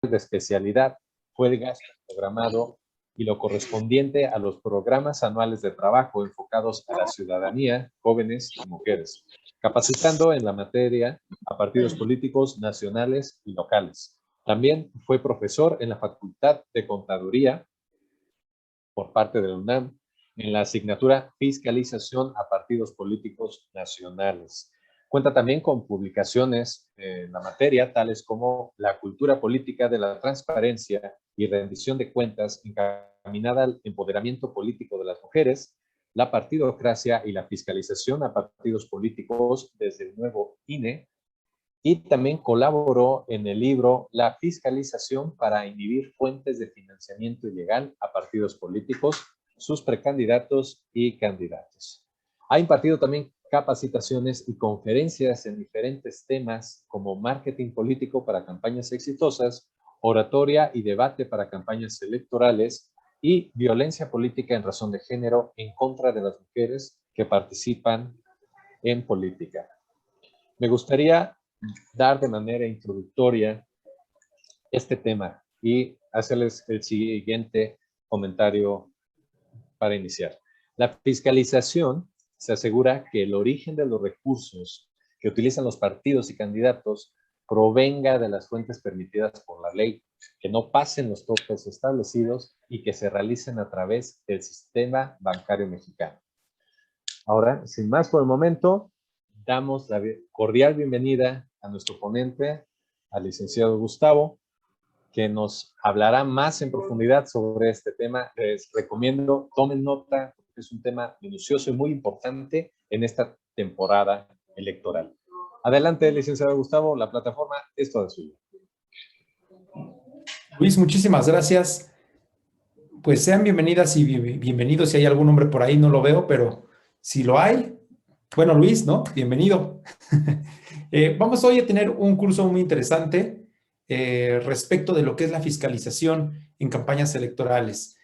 de especialidad fue el gasto programado y lo correspondiente a los programas anuales de trabajo enfocados a la ciudadanía, jóvenes y mujeres, capacitando en la materia a partidos políticos nacionales y locales. También fue profesor en la Facultad de Contaduría por parte de la UNAM en la asignatura Fiscalización a Partidos Políticos Nacionales. Cuenta también con publicaciones en la materia, tales como La cultura política de la transparencia y rendición de cuentas encaminada al empoderamiento político de las mujeres, la partidocracia y la fiscalización a partidos políticos desde el nuevo INE, y también colaboró en el libro La fiscalización para inhibir fuentes de financiamiento ilegal a partidos políticos, sus precandidatos y candidatos. Ha impartido también capacitaciones y conferencias en diferentes temas como marketing político para campañas exitosas, oratoria y debate para campañas electorales y violencia política en razón de género en contra de las mujeres que participan en política. Me gustaría dar de manera introductoria este tema y hacerles el siguiente comentario para iniciar. La fiscalización se asegura que el origen de los recursos que utilizan los partidos y candidatos provenga de las fuentes permitidas por la ley, que no pasen los topes establecidos y que se realicen a través del sistema bancario mexicano. Ahora, sin más por el momento, damos la cordial bienvenida a nuestro ponente, al licenciado Gustavo, que nos hablará más en profundidad sobre este tema. Les recomiendo, tomen nota, porque es un tema minucioso y muy importante en esta temporada electoral. Adelante, licenciado Gustavo, la plataforma es toda suya. Luis, muchísimas gracias. Pues sean bienvenidas y bienvenidos. Si hay algún hombre por ahí, no lo veo, pero si lo hay, bueno, Luis, ¿no? Bienvenido. Vamos hoy a tener un curso muy interesante respecto de lo que es la fiscalización en campañas electorales.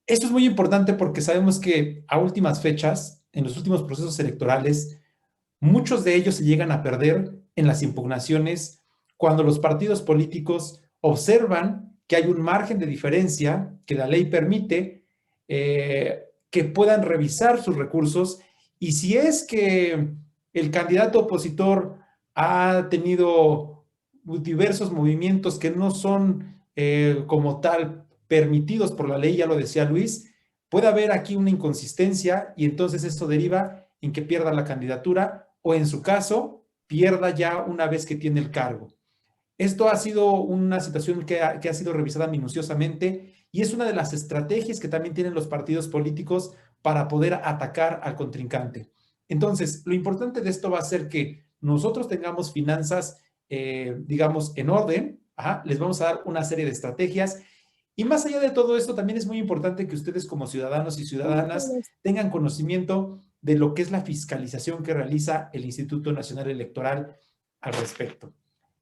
Esto es muy importante porque sabemos que a últimas fechas, en los últimos procesos electorales, muchos de ellos se llegan a perder en las impugnaciones cuando los partidos políticos observan que hay un margen de diferencia que la ley permite que puedan revisar sus recursos, y si es que el candidato opositor ha tenido diversos movimientos que no son como tal permitidos por la ley, ya lo decía Luis, puede haber aquí una inconsistencia y entonces esto deriva en que pierda la candidatura o en su caso pierda ya una vez que tiene el cargo. Esto ha sido una situación que ha sido revisada minuciosamente y es una de las estrategias que también tienen los partidos políticos para poder atacar al contrincante. Entonces, lo importante de esto va a ser que nosotros tengamos finanzas, digamos, en orden. Les vamos a dar una serie de estrategias. Y más allá de todo esto, también es muy importante que ustedes como ciudadanos y ciudadanas tengan conocimiento de lo que es la fiscalización que realiza el Instituto Nacional Electoral al respecto.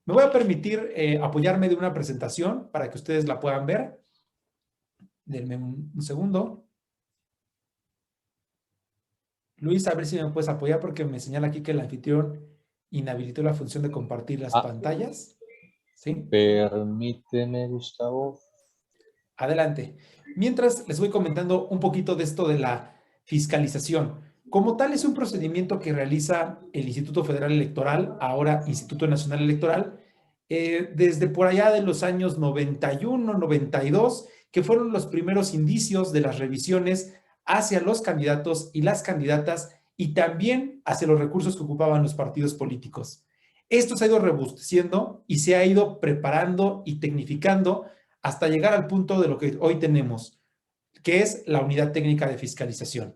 Me voy a permitir apoyarme de una presentación para que ustedes la puedan ver. Denme un segundo. Luis, a ver si me puedes apoyar porque me señala aquí que el anfitrión inhabilitó la función de compartir las pantallas. ¿Sí? Permíteme, Gustavo. Adelante. Mientras les voy comentando un poquito de esto de la fiscalización. Como tal, es un procedimiento que realiza el Instituto Federal Electoral, ahora Instituto Nacional Electoral, desde por allá de los años 91, 92, que fueron los primeros indicios de las revisiones hacia los candidatos y las candidatas y también hacia los recursos que ocupaban los partidos políticos. Esto se ha ido robusteciendo y se ha ido preparando y tecnificando hasta llegar al punto de lo que hoy tenemos, que es la Unidad Técnica de Fiscalización.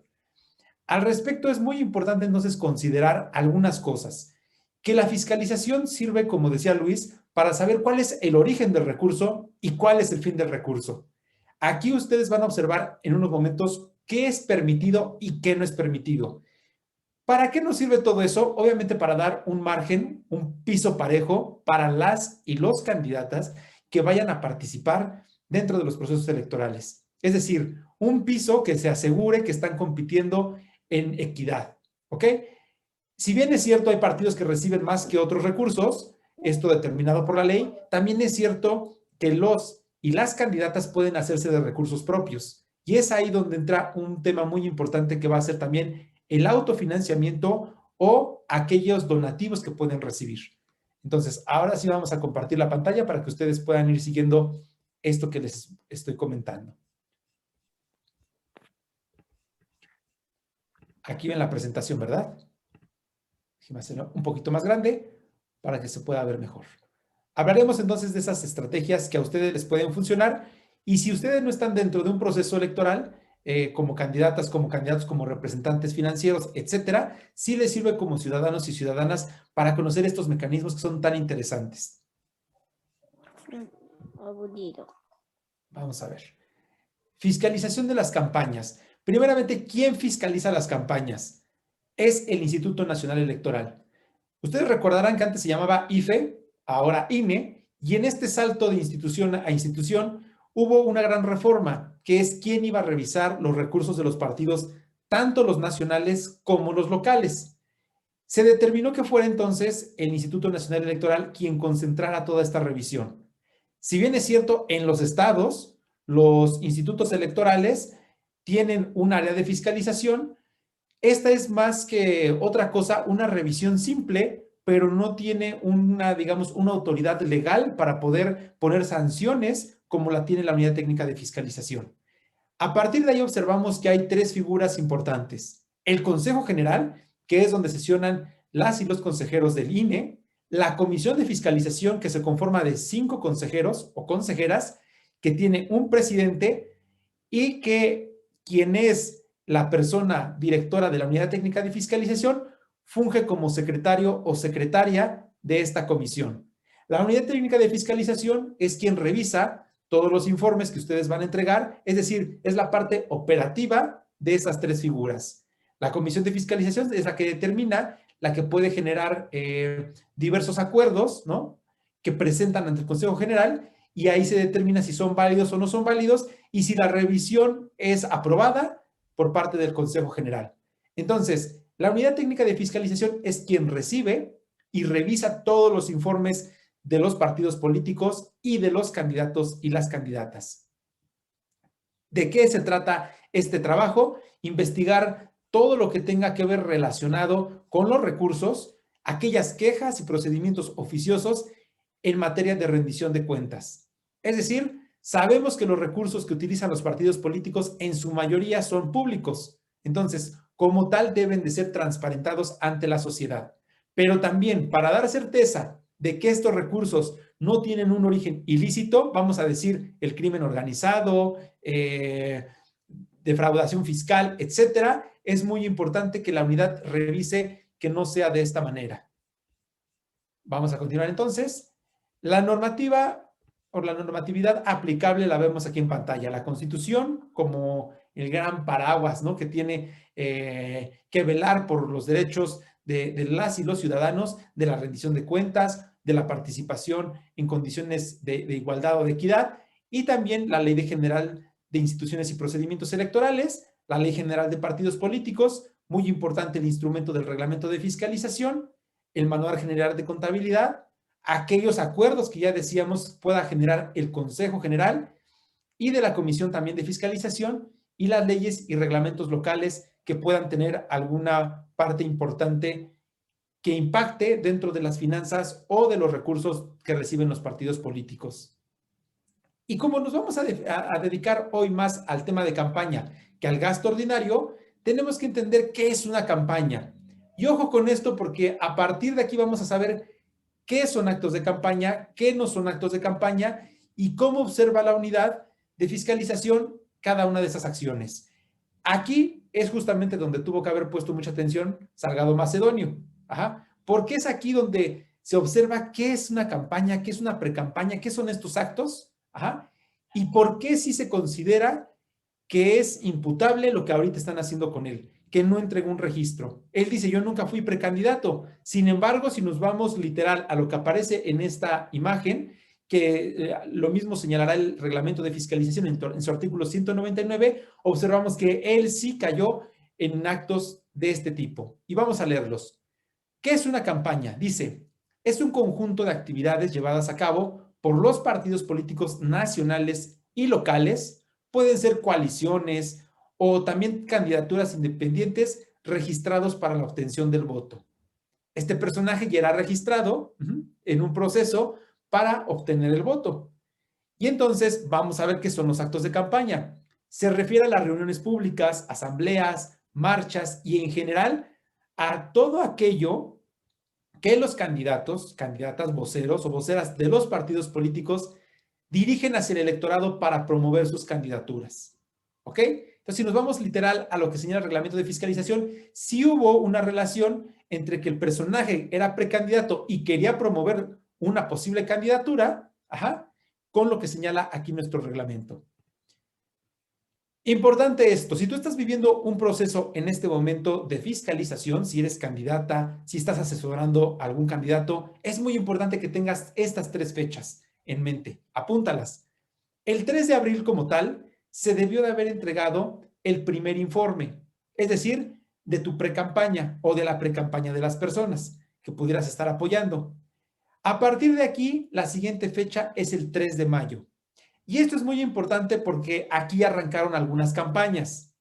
Al respecto, es muy importante entonces considerar algunas cosas. Que la fiscalización sirve, como decía Luis, para saber cuál es el origen del recurso y cuál es el fin del recurso. Aquí ustedes van a observar en unos momentos qué es permitido y qué no es permitido. ¿Para qué nos sirve todo eso? Obviamente para dar un margen, un piso parejo para las y los candidatas que vayan a participar dentro de los procesos electorales. Es decir, un piso que se asegure que están compitiendo en equidad, ¿ok? Si bien es cierto, hay partidos que reciben más que otros recursos, esto determinado por la ley, también es cierto que que los y las candidatas pueden hacerse de recursos propios. Y es ahí donde entra un tema muy importante que va a ser también el autofinanciamiento o aquellos donativos que pueden recibir. Entonces, ahora sí vamos a compartir la pantalla para que ustedes puedan ir siguiendo esto que les estoy comentando. Aquí ven la presentación, ¿verdad? Déjenme hacerlo un poquito más grande para que se pueda ver mejor. Hablaremos entonces de esas estrategias que a ustedes les pueden funcionar y si ustedes no están dentro de un proceso electoral, como candidatas, como candidatos, como representantes financieros, etcétera, sí les sirve como ciudadanos y ciudadanas para conocer estos mecanismos que son tan interesantes. Aburrido. Vamos a ver. Fiscalización de las campañas. Primeramente, ¿quién fiscaliza las campañas? Es el Instituto Nacional Electoral. Ustedes recordarán que antes se llamaba IFE, ahora INE, y en este salto de institución a institución hubo una gran reforma, que es quién iba a revisar los recursos de los partidos, tanto los nacionales como los locales. Se determinó que fuera entonces el Instituto Nacional Electoral quien concentrara toda esta revisión. Si bien es cierto, en los estados, los institutos electorales tienen un área de fiscalización. Esta es más que otra cosa, una revisión simple, pero no tiene una, digamos, una autoridad legal para poder poner sanciones como la tiene la Unidad Técnica de Fiscalización. A partir de ahí observamos que hay tres figuras importantes. El Consejo General, que es donde sesionan las y los consejeros del INE, la Comisión de Fiscalización, que se conforma de 5 consejeros o consejeras, que tiene un presidente y que quien es la persona directora de la Unidad Técnica de Fiscalización funge como secretario o secretaria de esta comisión. La Unidad Técnica de Fiscalización es quien revisa todos los informes que ustedes van a entregar, es decir, es la parte operativa de esas tres figuras. La Comisión de Fiscalización es la que determina, la que puede generar diversos acuerdos, ¿no?, que presentan ante el Consejo General, y ahí se determina si son válidos o no son válidos y si la revisión es aprobada por parte del Consejo General. Entonces, la Unidad Técnica de Fiscalización es quien recibe y revisa todos los informes de los partidos políticos y de los candidatos y las candidatas. ¿De qué se trata este trabajo? Investigar todo lo que tenga que ver relacionado con los recursos, aquellas quejas y procedimientos oficiosos en materia de rendición de cuentas. Es decir, sabemos que los recursos que utilizan los partidos políticos en su mayoría son públicos. Entonces, como tal, deben de ser transparentados ante la sociedad. Pero también, para dar certeza de que estos recursos no tienen un origen ilícito, vamos a decir, el crimen organizado, defraudación fiscal, etcétera, es muy importante que la unidad revise que no sea de esta manera. Vamos a continuar entonces. La normativa o la normatividad aplicable la vemos aquí en pantalla. La Constitución como el gran paraguas, ¿no?, que tiene que velar por los derechos de las y los ciudadanos, de la rendición de cuentas, de la participación en condiciones de igualdad o de equidad, y también la Ley General de Instituciones y Procedimientos Electorales, la Ley General de Partidos Políticos, muy importante el instrumento del Reglamento de Fiscalización, el Manual General de Contabilidad, aquellos acuerdos que ya decíamos pueda generar el Consejo General y de la Comisión también de Fiscalización, y las leyes y reglamentos locales que puedan tener alguna parte importante que impacte dentro de las finanzas o de los recursos que reciben los partidos políticos. Y como nos vamos a dedicar hoy más al tema de campaña que al gasto ordinario, tenemos que entender qué es una campaña. Y ojo con esto, porque a partir de aquí vamos a saber qué son actos de campaña, qué no son actos de campaña y cómo observa la unidad de fiscalización cada una de esas acciones. Aquí es justamente donde tuvo que haber puesto mucha atención Salgado Macedonio. Porque es aquí donde se observa qué es una campaña, qué es una precampaña, qué son estos actos, y por qué sí se considera que es imputable lo que ahorita están haciendo con él, que no entregó un registro. Él dice, yo nunca fui precandidato. Sin embargo, si nos vamos literal a lo que aparece en esta imagen, que lo mismo señalará el reglamento de fiscalización en su artículo 199, observamos que él sí cayó en actos de este tipo. Y vamos a leerlos. ¿Qué es una campaña? Dice, es un conjunto de actividades llevadas a cabo por los partidos políticos nacionales y locales, pueden ser coaliciones o también candidaturas independientes registrados para la obtención del voto. Este personaje ya era registrado en un proceso para obtener el voto. Y entonces vamos a ver qué son los actos de campaña. Se refiere a las reuniones públicas, asambleas, marchas y en general a todo aquello que los candidatos, candidatas, voceros o voceras de los partidos políticos dirigen hacia el electorado para promover sus candidaturas. ¿Ok? Entonces, si nos vamos literal a lo que señala el reglamento de fiscalización, sí hubo una relación entre que el personaje era precandidato y quería promover una posible candidatura, con lo que señala aquí nuestro reglamento. Importante esto, si tú estás viviendo un proceso en este momento de fiscalización, si eres candidata, si estás asesorando a algún candidato, es muy importante que tengas estas 3 fechas en mente, apúntalas. El 3 de abril como tal, se debió de haber entregado el primer informe, es decir, de tu precampaña o de la precampaña de las personas que pudieras estar apoyando. A partir de aquí, la siguiente fecha es el 3 de mayo. Y esto es muy importante porque aquí arrancaron algunas campañas.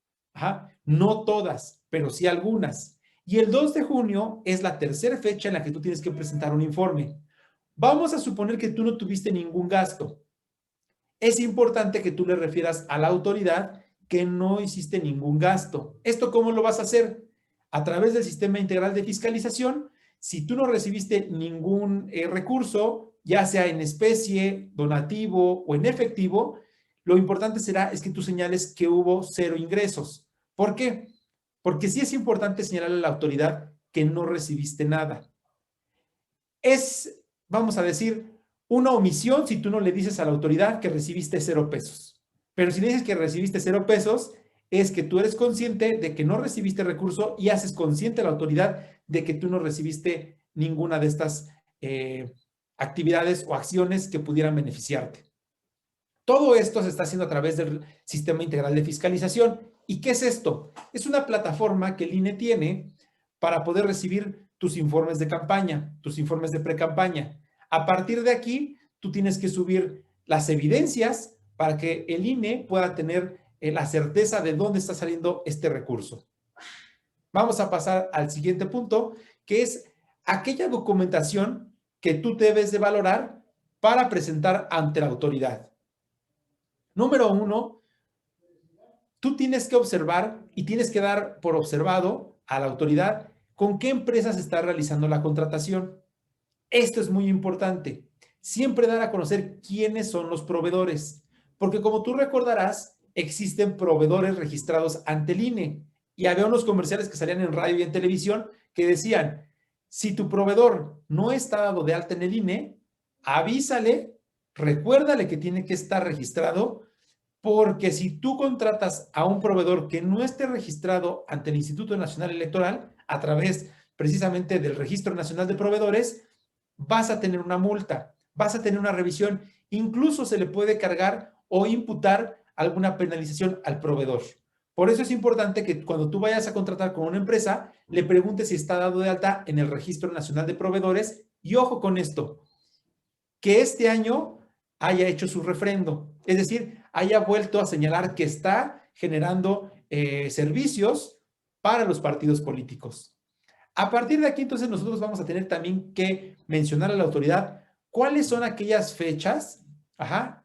No todas, pero sí algunas. Y el 2 de junio es la tercera fecha en la que tú tienes que presentar un informe. Vamos a suponer que tú no tuviste ningún gasto. Es importante que tú le refieras a la autoridad que no hiciste ningún gasto. ¿Esto cómo lo vas a hacer? A través del sistema integral de fiscalización. Si tú no recibiste ningún recurso, ya sea en especie, donativo o en efectivo, lo importante es que tú señales que hubo 0 ingresos. ¿Por qué? Porque sí es importante señalarle a la autoridad que no recibiste nada. Vamos a decir, una omisión si tú no le dices a la autoridad que recibiste 0 pesos. Pero si le dices que recibiste 0 pesos, es que tú eres consciente de que no recibiste recurso y haces consciente a la autoridad de que tú no recibiste ninguna de estas actividades o acciones que pudieran beneficiarte. Todo esto se está haciendo a través del Sistema Integral de Fiscalización. ¿Y qué es esto? Es una plataforma que el INE tiene para poder recibir tus informes de campaña, tus informes de pre-campaña. A partir de aquí, tú tienes que subir las evidencias para que el INE pueda tener la certeza de dónde está saliendo este recurso. Vamos a pasar al siguiente punto, que es aquella documentación que tú debes de valorar para presentar ante la autoridad. Número 1, tú tienes que observar y tienes que dar por observado a la autoridad con qué empresas está realizando la contratación. Esto es muy importante. Siempre dar a conocer quiénes son los proveedores, porque como tú recordarás, existen proveedores registrados ante el INE y había unos comerciales que salían en radio y en televisión que decían, si tu proveedor no está dado de alta en el INE, avísale, recuérdale que tiene que estar registrado, porque si tú contratas a un proveedor que no esté registrado ante el Instituto Nacional Electoral, a través precisamente del Registro Nacional de Proveedores, vas a tener una multa, vas a tener una revisión, incluso se le puede cargar o imputar alguna penalización al proveedor. Por eso es importante que cuando tú vayas a contratar con una empresa, le preguntes si está dado de alta en el Registro Nacional de Proveedores y ojo con esto, que este año haya hecho su refrendo, es decir, haya vuelto a señalar que está generando servicios para los partidos políticos. A partir de aquí, entonces, nosotros vamos a tener también que mencionar a la autoridad cuáles son aquellas fechas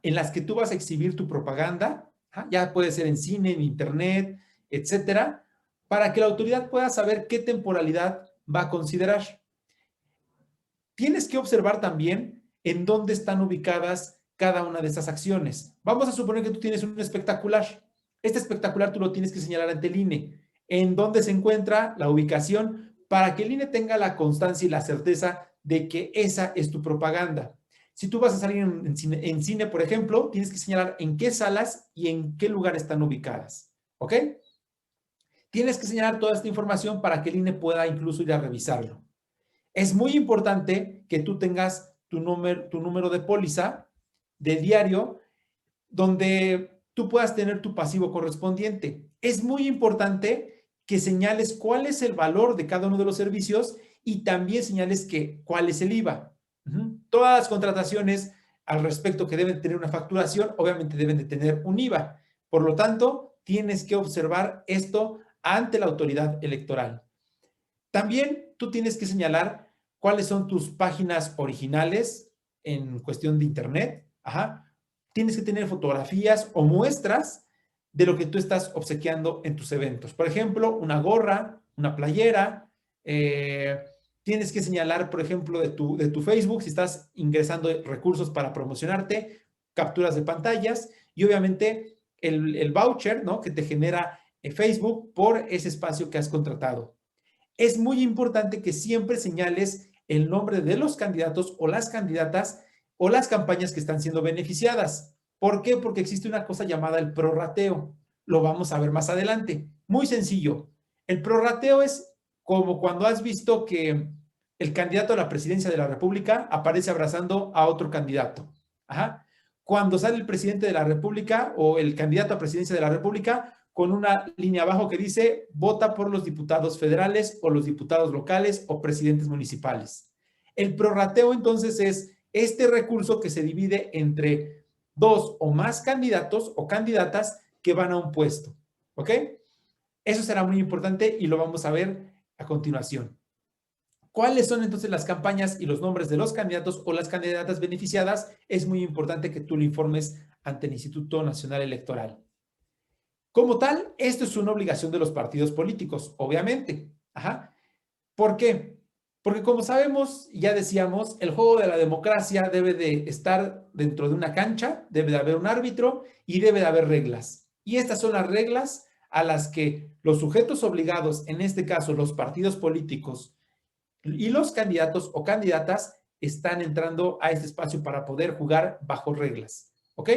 en las que tú vas a exhibir tu propaganda, ya puede ser en cine, en internet, etcétera, para que la autoridad pueda saber qué temporalidad va a considerar. Tienes que observar también en dónde están ubicadas cada una de estas acciones. Vamos a suponer que tú tienes un espectacular. Este espectacular tú lo tienes que señalar ante el INE. En dónde se encuentra la ubicación para que el INE tenga la constancia y la certeza de que esa es tu propaganda. Si tú vas a salir en cine, por ejemplo, tienes que señalar en qué salas y en qué lugar están ubicadas. ¿Ok? Tienes que señalar toda esta información para que el INE pueda incluso ir a revisarlo. Es muy importante que tú tengas tu número de póliza de diario donde tú puedas tener tu pasivo correspondiente. Es muy importante que señales cuál es el valor de cada uno de los servicios y también señales cuál es el IVA. Todas las contrataciones al respecto que deben tener una facturación, obviamente deben de tener un IVA. Por lo tanto, tienes que observar esto ante la autoridad electoral. También tú tienes que señalar cuáles son tus páginas originales en cuestión de internet. Ajá. Tienes que tener fotografías o muestras de lo que tú estás obsequiando en tus eventos. Por ejemplo, una gorra, una playera. Tienes que señalar, por ejemplo, de tu Facebook, si estás ingresando recursos para promocionarte, capturas de pantallas y obviamente el voucher, ¿no?, que te genera Facebook por ese espacio que has contratado. Es muy importante que siempre señales el nombre de los candidatos o las candidatas o las campañas que están siendo beneficiadas. ¿Por qué? Porque existe una cosa llamada el prorrateo. Lo vamos a ver más adelante. Muy sencillo. El prorrateo es como cuando has visto que el candidato a la presidencia de la República aparece abrazando a otro candidato. Ajá. Cuando sale el presidente de la República o el candidato a presidencia de la República con una línea abajo que dice vota por los diputados federales o los diputados locales o presidentes municipales. El prorrateo entonces es este recurso que se divide entre dos o más candidatos o candidatas que van a un puesto. ¿Ok? Eso será muy importante y lo vamos a ver a continuación. ¿Cuáles son entonces las campañas y los nombres de los candidatos o las candidatas beneficiadas? Es muy importante que tú lo informes ante el Instituto Nacional Electoral. Como tal, esto es una obligación de los partidos políticos, obviamente. Ajá. ¿Por qué? Porque como sabemos, ya decíamos, el juego de la democracia debe de estar dentro de una cancha, debe de haber un árbitro y debe de haber reglas. Y estas son las reglas a las que los sujetos obligados, en este caso los partidos políticos y los candidatos o candidatas, están entrando a este espacio para poder jugar bajo reglas. ¿Ok?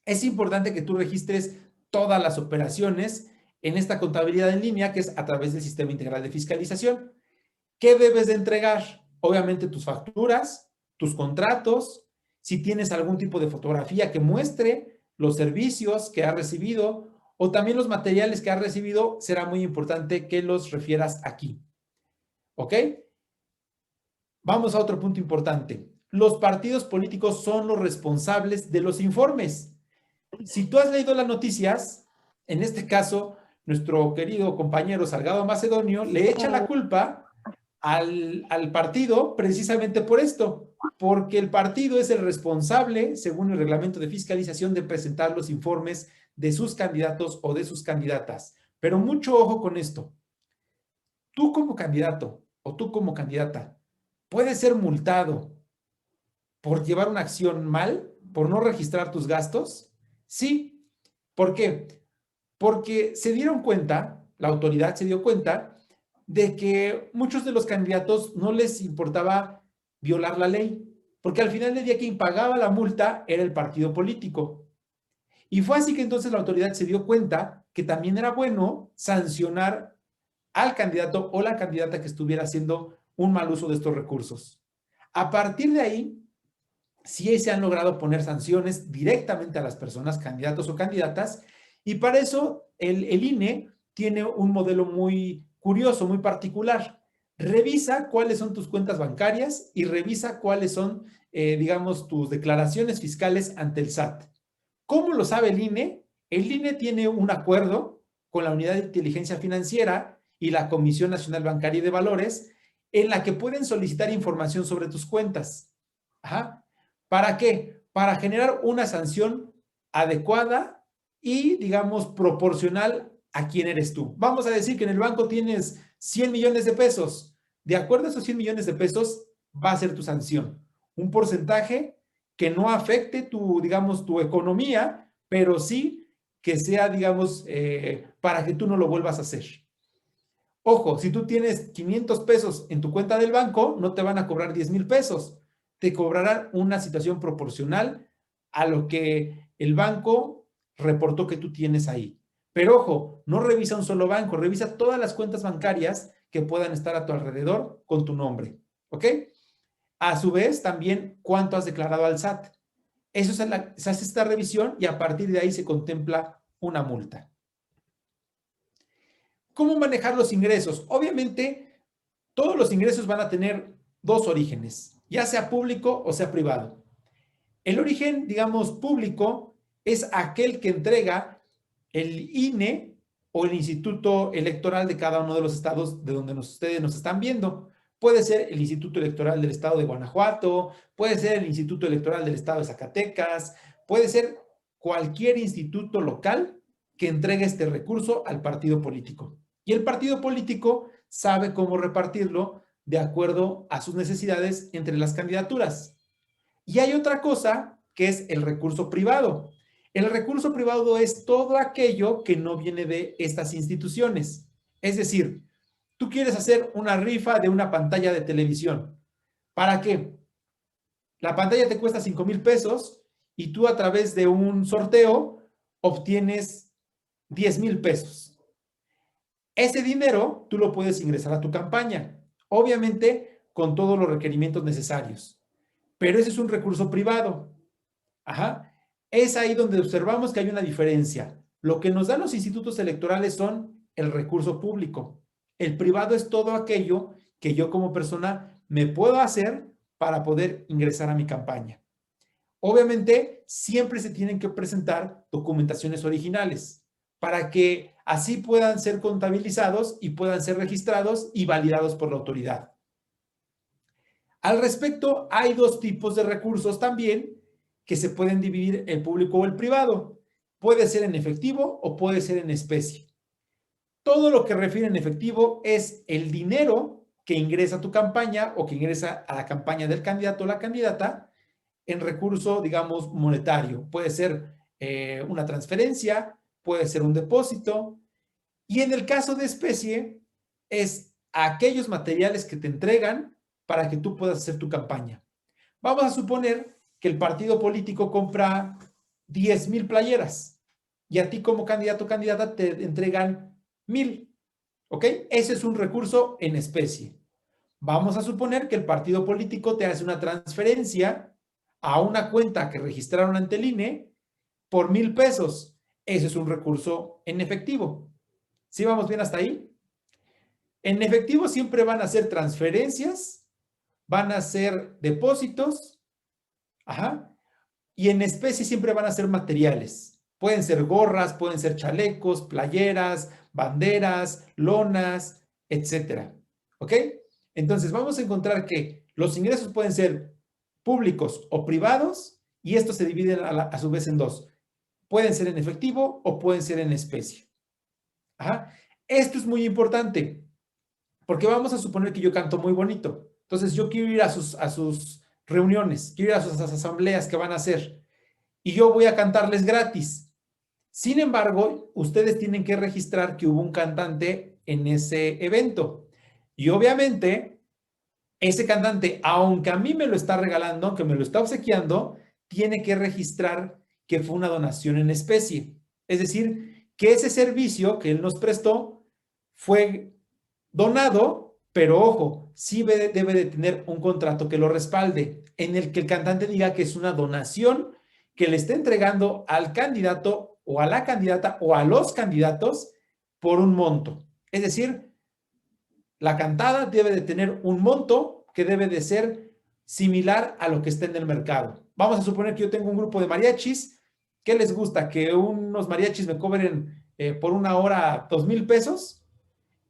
Es importante que tú registres todas las operaciones en esta contabilidad en línea, que es a través del Sistema Integral de Fiscalización. ¿Qué debes de entregar? Obviamente tus facturas, tus contratos, si tienes algún tipo de fotografía que muestre los servicios que has recibido o también los materiales que has recibido, será muy importante que los refieras aquí. ¿Ok? Vamos a otro punto importante. Los partidos políticos son los responsables de los informes. Si tú has leído las noticias, en este caso, nuestro querido compañero Salgado Macedonio le echa la culpa al partido precisamente por esto, porque el partido es el responsable, según el reglamento de fiscalización, de presentar los informes de sus candidatos o de sus candidatas. Pero mucho ojo con esto. Tú como candidato o tú como candidata puedes ser multado por llevar una acción mal, por no registrar tus gastos. Sí. ¿Por qué? Porque se dieron cuenta, la autoridad se dio cuenta de que muchos de los candidatos no les importaba violar la ley, porque al final del día quien pagaba la multa era el partido político. Y fue así que entonces la autoridad se dio cuenta que también era bueno sancionar al candidato o la candidata que estuviera haciendo un mal uso de estos recursos. A partir de ahí, sí se han logrado poner sanciones directamente a las personas, candidatos o candidatas, y para eso el INE tiene un modelo muy curioso, muy particular. Revisa cuáles son tus cuentas bancarias y revisa cuáles son, digamos, tus declaraciones fiscales ante el SAT. ¿Cómo lo sabe el INE? El INE tiene un acuerdo con la Unidad de Inteligencia Financiera y la Comisión Nacional Bancaria y de Valores en la que pueden solicitar información sobre tus cuentas. Ajá. ¿Para qué? Para generar una sanción adecuada y, digamos, proporcional a quién eres tú. Vamos a decir que en el banco tienes 100 millones de pesos. De acuerdo a esos 100 millones de pesos, va a ser tu sanción. Un porcentaje que no afecte tu, digamos, tu economía, pero sí que sea, digamos, para que tú no lo vuelvas a hacer. Ojo, si tú tienes 500 pesos en tu cuenta del banco, no te van a cobrar 10,000 pesos. Te cobrarán una situación proporcional a lo que el banco reportó que tú tienes ahí. Pero ojo, no revisa un solo banco, revisa todas las cuentas bancarias que puedan estar a tu alrededor con tu nombre. ¿Ok? A su vez, también cuánto has declarado al SAT. Eso se hace esta revisión y a partir de ahí se contempla una multa. ¿Cómo manejar los ingresos? Obviamente, todos los ingresos van a tener dos orígenes, ya sea público o sea privado. El origen, digamos, público es aquel que entrega el INE o el Instituto Electoral de cada uno de los estados de donde ustedes nos están viendo. Puede ser el Instituto Electoral del estado de Guanajuato, puede ser el Instituto Electoral del estado de Zacatecas, puede ser cualquier instituto local que entregue este recurso al partido político. Y el partido político sabe cómo repartirlo de acuerdo a sus necesidades entre las candidaturas. Y hay otra cosa que es el recurso privado. El recurso privado es todo aquello que no viene de estas instituciones. Es decir, tú quieres hacer una rifa de una pantalla de televisión. ¿Para qué? La pantalla te cuesta 5,000 pesos y tú a través de un sorteo obtienes 10,000 pesos. Ese dinero tú lo puedes ingresar a tu campaña, obviamente con todos los requerimientos necesarios, pero ese es un recurso privado. Ajá. Es ahí donde observamos que hay una diferencia. Lo que nos dan los institutos electorales son el recurso público. El privado es todo aquello que yo como persona me puedo hacer para poder ingresar a mi campaña. Obviamente, siempre se tienen que presentar documentaciones originales para que así puedan ser contabilizados y puedan ser registrados y validados por la autoridad. Al respecto, hay dos tipos de recursos también que se pueden dividir el público o el privado. Puede ser en efectivo o puede ser en especie. Todo lo que refiere en efectivo es el dinero que ingresa a tu campaña o que ingresa a la campaña del candidato o la candidata en recurso, digamos, monetario. Puede ser una transferencia, puede ser un depósito. Y en el caso de especie, es aquellos materiales que te entregan para que tú puedas hacer tu campaña. Vamos a suponer que el partido político compra 10,000 playeras y a ti como candidato o candidata te entregan 1,000. ¿Ok? Ese es un recurso en especie. Vamos a suponer que el partido político te hace una transferencia a una cuenta que registraron ante el INE por 1,000 pesos. Ese es un recurso en efectivo. ¿Sí vamos bien hasta ahí? En efectivo siempre van a ser transferencias, van a ser depósitos, ajá, y en especie siempre van a ser materiales. Pueden ser gorras, pueden ser chalecos, playeras, banderas, lonas, etcétera. ¿Ok? Entonces vamos a encontrar que los ingresos pueden ser públicos o privados y estos se dividen a su vez en dos. Pueden ser en efectivo o pueden ser en especie. Ajá. Esto es muy importante porque vamos a suponer que yo canto muy bonito. Entonces yo quiero ir a sus reuniones, quiero ir a sus asambleas que van a hacer y yo voy a cantarles gratis. Sin embargo, ustedes tienen que registrar que hubo un cantante en ese evento. Y obviamente, ese cantante, aunque a mí me lo está regalando, aunque me lo está obsequiando, tiene que registrar que fue una donación en especie. Es decir, que ese servicio que él nos prestó fue donado, pero ojo, sí debe de tener un contrato que lo respalde, en el que el cantante diga que es una donación que le está entregando al candidato o a la candidata o a los candidatos por un monto. Es decir, la cantada debe de tener un monto que debe de ser similar a lo que está en el mercado. Vamos a suponer que yo tengo un grupo de mariachis. ¿Qué les gusta? Que unos mariachis me cobren por una hora 2,000 pesos.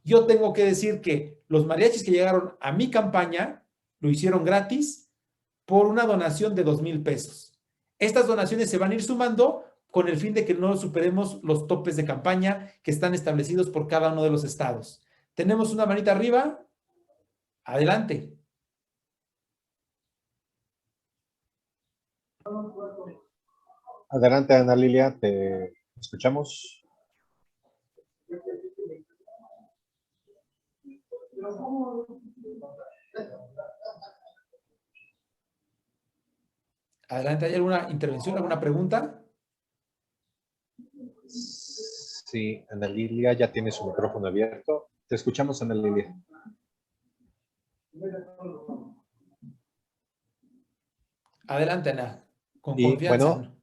Yo tengo que decir que los mariachis que llegaron a mi campaña lo hicieron gratis por una donación de 2,000 pesos. Estas donaciones se van a ir sumando con el fin de que no superemos los topes de campaña que están establecidos por cada uno de los estados. ¿Tenemos una manita arriba? Adelante. Adelante, Ana Lilia, te escuchamos. Adelante, ¿hay alguna intervención, alguna pregunta? Sí, Ana Lilia ya tiene su micrófono abierto. Te escuchamos, Ana Lilia. Adelante, Ana, con Y confianza.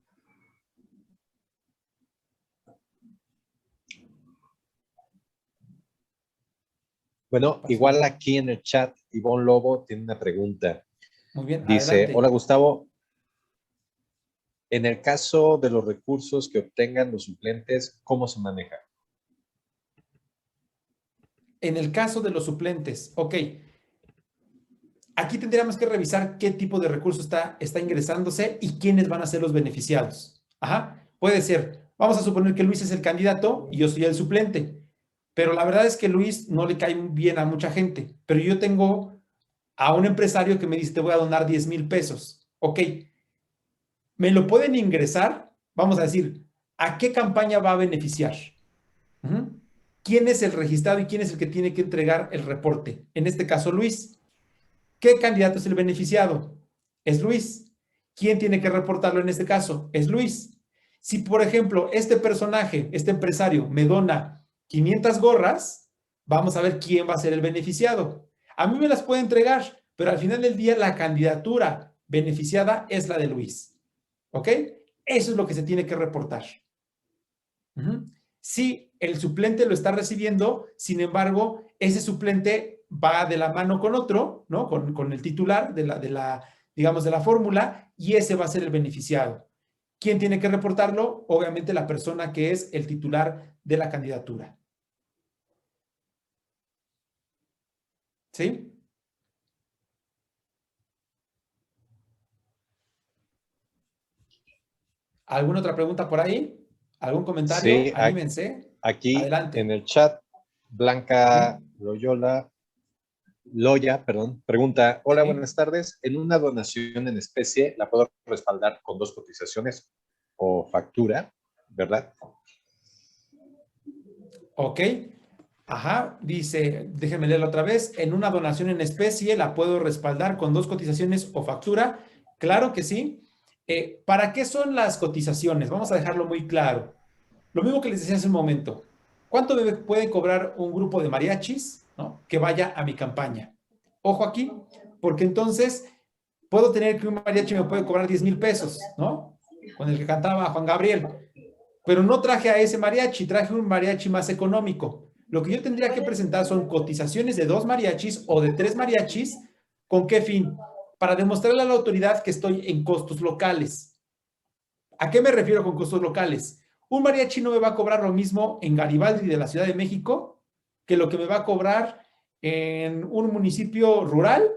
bueno, igual aquí en el chat, Ivonne Lobo tiene una pregunta. Muy bien, Dice, adelante. hola Gustavo, En el caso de los recursos que obtengan los suplentes, ¿cómo se maneja? En el caso de los suplentes, ok. Aquí tendríamos que revisar qué tipo de recurso está ingresándose y quiénes van a ser los beneficiados. Ajá, puede ser, vamos a suponer que Luis es el candidato y yo soy el suplente, pero la verdad es que Luis no le cae bien a mucha gente, pero yo tengo a un empresario que me dice, te voy a donar 10,000 pesos. Ok, me lo pueden ingresar, vamos a decir, ¿a qué campaña va a beneficiar? Uh-huh. ¿Quién es el registrado y quién es el que tiene que entregar el reporte? En este caso, Luis. ¿Qué candidato es el beneficiado? Es Luis. ¿Quién tiene que reportarlo en este caso? Es Luis. Si, por ejemplo, este personaje, este empresario, me dona 500 gorras, vamos a ver quién va a ser el beneficiado. A mí me las puede entregar, pero al final del día la candidatura beneficiada es la de Luis. ¿Ok? Eso es lo que se tiene que reportar. Sí, el suplente lo está recibiendo, sin embargo, ese suplente va de la mano con otro, ¿no? Con el titular digamos, de la fórmula, y ese va a ser el beneficiado. ¿Quién tiene que reportarlo? Obviamente la persona que es el titular de la candidatura. ¿Sí? ¿Alguna otra pregunta por ahí? ¿Algún comentario? Sí, Anímense. aquí en Adelante. el chat, Blanca ¿Sí? Loya, perdón, pregunta, hola, ¿Sí? buenas tardes. En una donación en especie, ¿la puedo respaldar con 2 cotizaciones o factura, verdad? Ok. Ajá, dice, déjenme leerlo otra vez. En una donación en especie, ¿la puedo respaldar con 2 cotizaciones o factura? Claro que sí. ¿Para qué son las cotizaciones? Vamos a dejarlo muy claro. Lo mismo que les decía hace un momento. ¿Cuánto me puede cobrar un grupo de mariachis, ¿no? Que vaya a mi campaña? Ojo aquí, porque entonces puedo tener que un mariachi me puede cobrar 10,000 pesos, ¿no? Con el que cantaba Juan Gabriel. Pero no traje a ese mariachi, traje un mariachi más económico. Lo que yo tendría que presentar son cotizaciones de 2 mariachis o de 3 mariachis. ¿Con qué fin? Para demostrarle a la autoridad que estoy en costos locales. ¿A qué me refiero con costos locales? Un mariachi no me va a cobrar lo mismo en Garibaldi de la Ciudad de México que lo que me va a cobrar en un municipio rural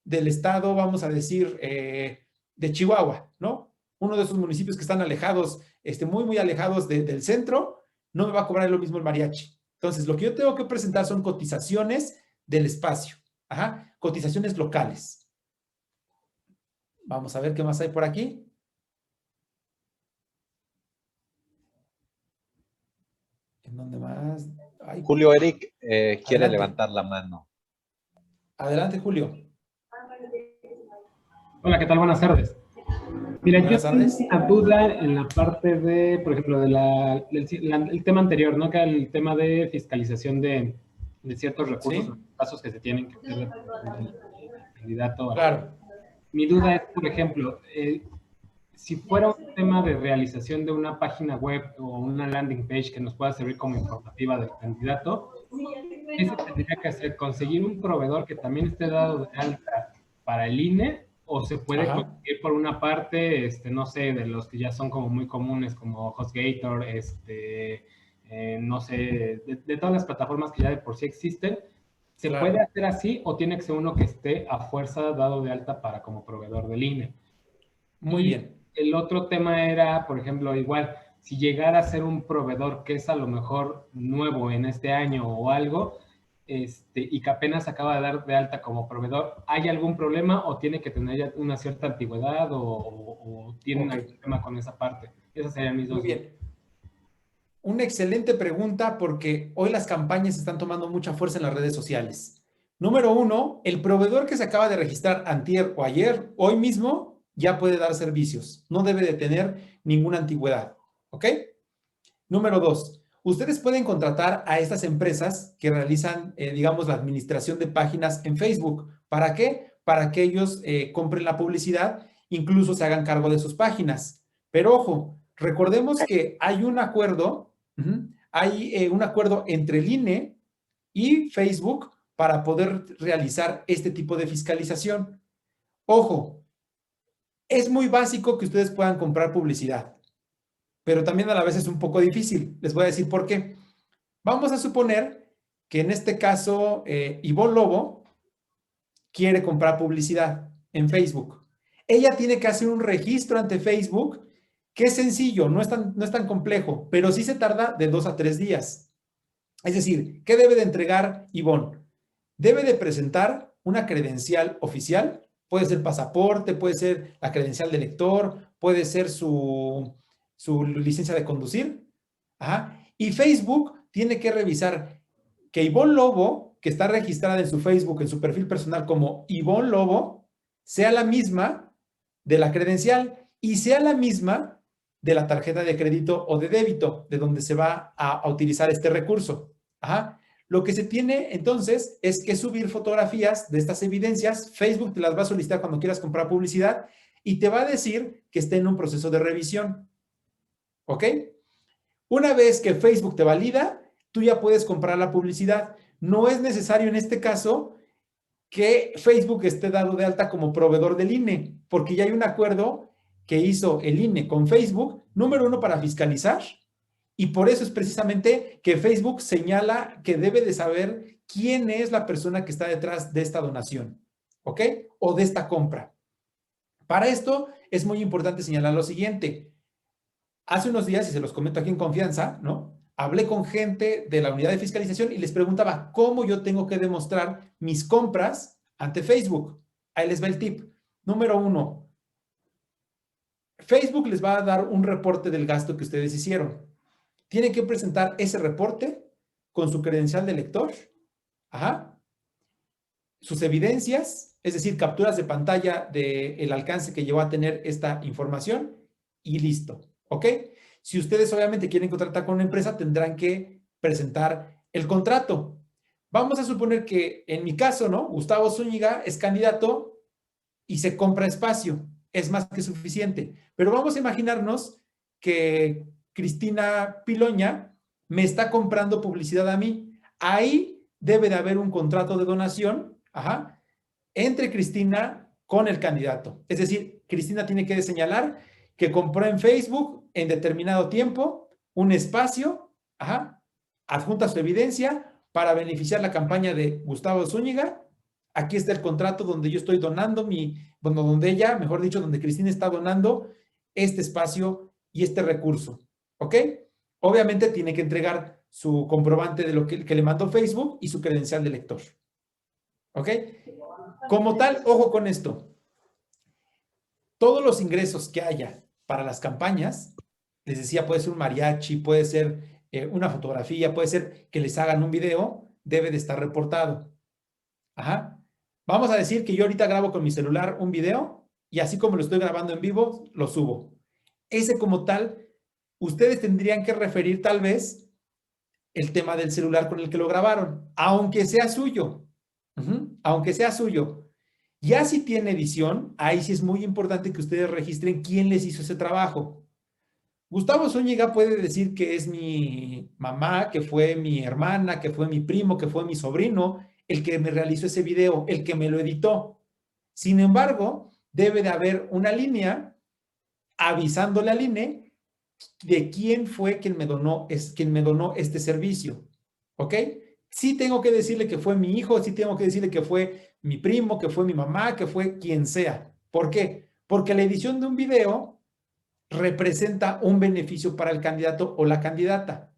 del estado, vamos a decir, de Chihuahua, ¿no? Uno de esos municipios que están alejados, muy, muy alejados del centro, no me va a cobrar lo mismo el mariachi. Entonces, lo que yo tengo que presentar son cotizaciones del espacio, ajá, cotizaciones locales. Vamos a ver qué más hay por aquí. ¿En dónde más? Ay, Julio Eric quiere adelante, levantar la mano. adelante, Julio. Hola, ¿qué tal? Buenas tardes. Mira, yo Buenas tengo tardes. una duda en la parte de, por ejemplo, el tema anterior, ¿no? Que era el tema de fiscalización de ciertos recursos o ¿Sí? pasos que se tienen que hacer del candidato. Claro. Mi duda es, por ejemplo, si fuera un tema de realización de una página web o una landing page que nos pueda servir como informativa del candidato, ¿qué se tendría que hacer? ¿Conseguir un proveedor que también esté dado de alta para el INE? ¿O se puede Ajá. conseguir por una parte, no sé, de los que ya son como muy comunes, como HostGator, no sé, de todas las plataformas que ya de por sí existen? ¿Se puede Claro. hacer así o tiene que ser uno que esté a fuerza dado de alta para como proveedor del INE? Muy Y bien. el otro tema era, por ejemplo, igual, si llegara a ser un proveedor que es a lo mejor nuevo en este año o algo, y que apenas acaba de dar de alta como proveedor, ¿hay algún problema o tiene que tener ya una cierta antigüedad o tienen Ok. algún tema con esa parte? Esas serían mis Muy dos dudas. bien. Una excelente pregunta porque hoy las campañas están tomando mucha fuerza en las redes sociales. Número uno, el proveedor que se acaba de registrar antier o ayer, hoy mismo, ya puede dar servicios. No debe de tener ninguna antigüedad. ¿Ok? Número dos, ustedes pueden contratar a estas empresas que realizan, digamos, la administración de páginas en Facebook. ¿Para qué? Para que ellos compren la publicidad, incluso se hagan cargo de sus páginas. Pero ojo, recordemos que hay un acuerdo, hay un acuerdo entre el INE y Facebook para poder realizar este tipo de fiscalización. Ojo, Es muy básico que ustedes puedan comprar publicidad, pero también a la vez es un poco difícil. Les voy a decir por qué. Vamos a suponer que en este caso Ivonne Lobo quiere comprar publicidad en Facebook. Ella tiene que hacer un registro ante Facebook, que es sencillo, no es tan complejo, pero sí se tarda de 2 a 3 días. Es decir, ¿qué debe de entregar Ivonne? Debe de presentar una credencial oficial, puede ser pasaporte, puede ser la credencial de lector, puede ser su licencia de conducir. Ajá. Y Facebook tiene que revisar que Ivonne Lobo, que está registrada en su Facebook, en su perfil personal como Ivonne Lobo, sea la misma de la credencial y sea la misma de la tarjeta de crédito o de débito, de donde se va a utilizar este recurso. Ajá. Lo que se tiene entonces es que subir fotografías de estas evidencias. Facebook te las va a solicitar cuando quieras comprar publicidad y te va a decir que esté en un proceso de revisión. ¿Ok? Una vez que Facebook te valida, tú ya puedes comprar la publicidad. No es necesario en este caso que Facebook esté dado de alta como proveedor del INE, porque ya hay un acuerdo que hizo el INE con Facebook, número 1, para fiscalizar, y por eso es precisamente que Facebook señala que debe de saber quién es la persona que está detrás de esta donación, ¿ok? O de esta compra. Para esto es muy importante señalar lo siguiente. Hace unos días, y se los comento aquí en confianza, ¿no? Hablé con gente de la unidad de fiscalización y les preguntaba cómo yo tengo que demostrar mis compras ante Facebook. Ahí les va el tip. Número 1, Facebook les va a dar un reporte del gasto que ustedes hicieron. Tienen que presentar ese reporte con su credencial de lector, ajá, sus evidencias, es decir, capturas de pantalla del alcance que llevó a tener esta información y listo, ¿ok? Si ustedes obviamente quieren contratar con una empresa, tendrán que presentar el contrato. Vamos a suponer que en mi caso, ¿no? Gustavo Zúñiga es candidato y se compra espacio. Es más que suficiente. Pero vamos a imaginarnos que Cristina Piloña me está comprando publicidad a mí. Ahí debe de haber un contrato de donación, ajá, entre Cristina con el candidato. Es decir, Cristina tiene que señalar que compró en Facebook en determinado tiempo un espacio, ajá, adjunta su evidencia para beneficiar la campaña de Gustavo Zúñiga. Aquí está el contrato donde yo estoy donando bueno, donde ella, mejor dicho, donde Cristina está donando este espacio y este recurso, ¿ok? Obviamente tiene que entregar su comprobante de lo que le mandó Facebook y su credencial de lector, ¿ok? Como tal, ojo con esto. Todos los ingresos que haya para las campañas, les decía, puede ser un mariachi, puede ser una fotografía, puede ser que les hagan un video, debe de estar reportado. Ajá. Vamos a decir que yo ahorita grabo con mi celular un video y así como lo estoy grabando en vivo, lo subo. Ese como tal, ustedes tendrían que referir tal vez el tema del celular con el que lo grabaron, aunque sea suyo. Aunque sea suyo. Ya si tiene edición, ahí sí es muy importante que ustedes registren quién les hizo ese trabajo. Gustavo Zúñiga puede decir que es mi mamá, que fue mi hermana, que fue mi primo, que fue mi sobrino, el que me realizó ese video, el que me lo editó. Sin embargo, debe de haber una línea avisándole al INE de quién fue quien me donó este servicio. ¿Ok? Sí tengo que decirle que fue mi hijo, sí tengo que decirle que fue mi primo, que fue mi mamá, que fue quien sea. ¿Por qué? Porque la edición de un video representa un beneficio para el candidato o la candidata.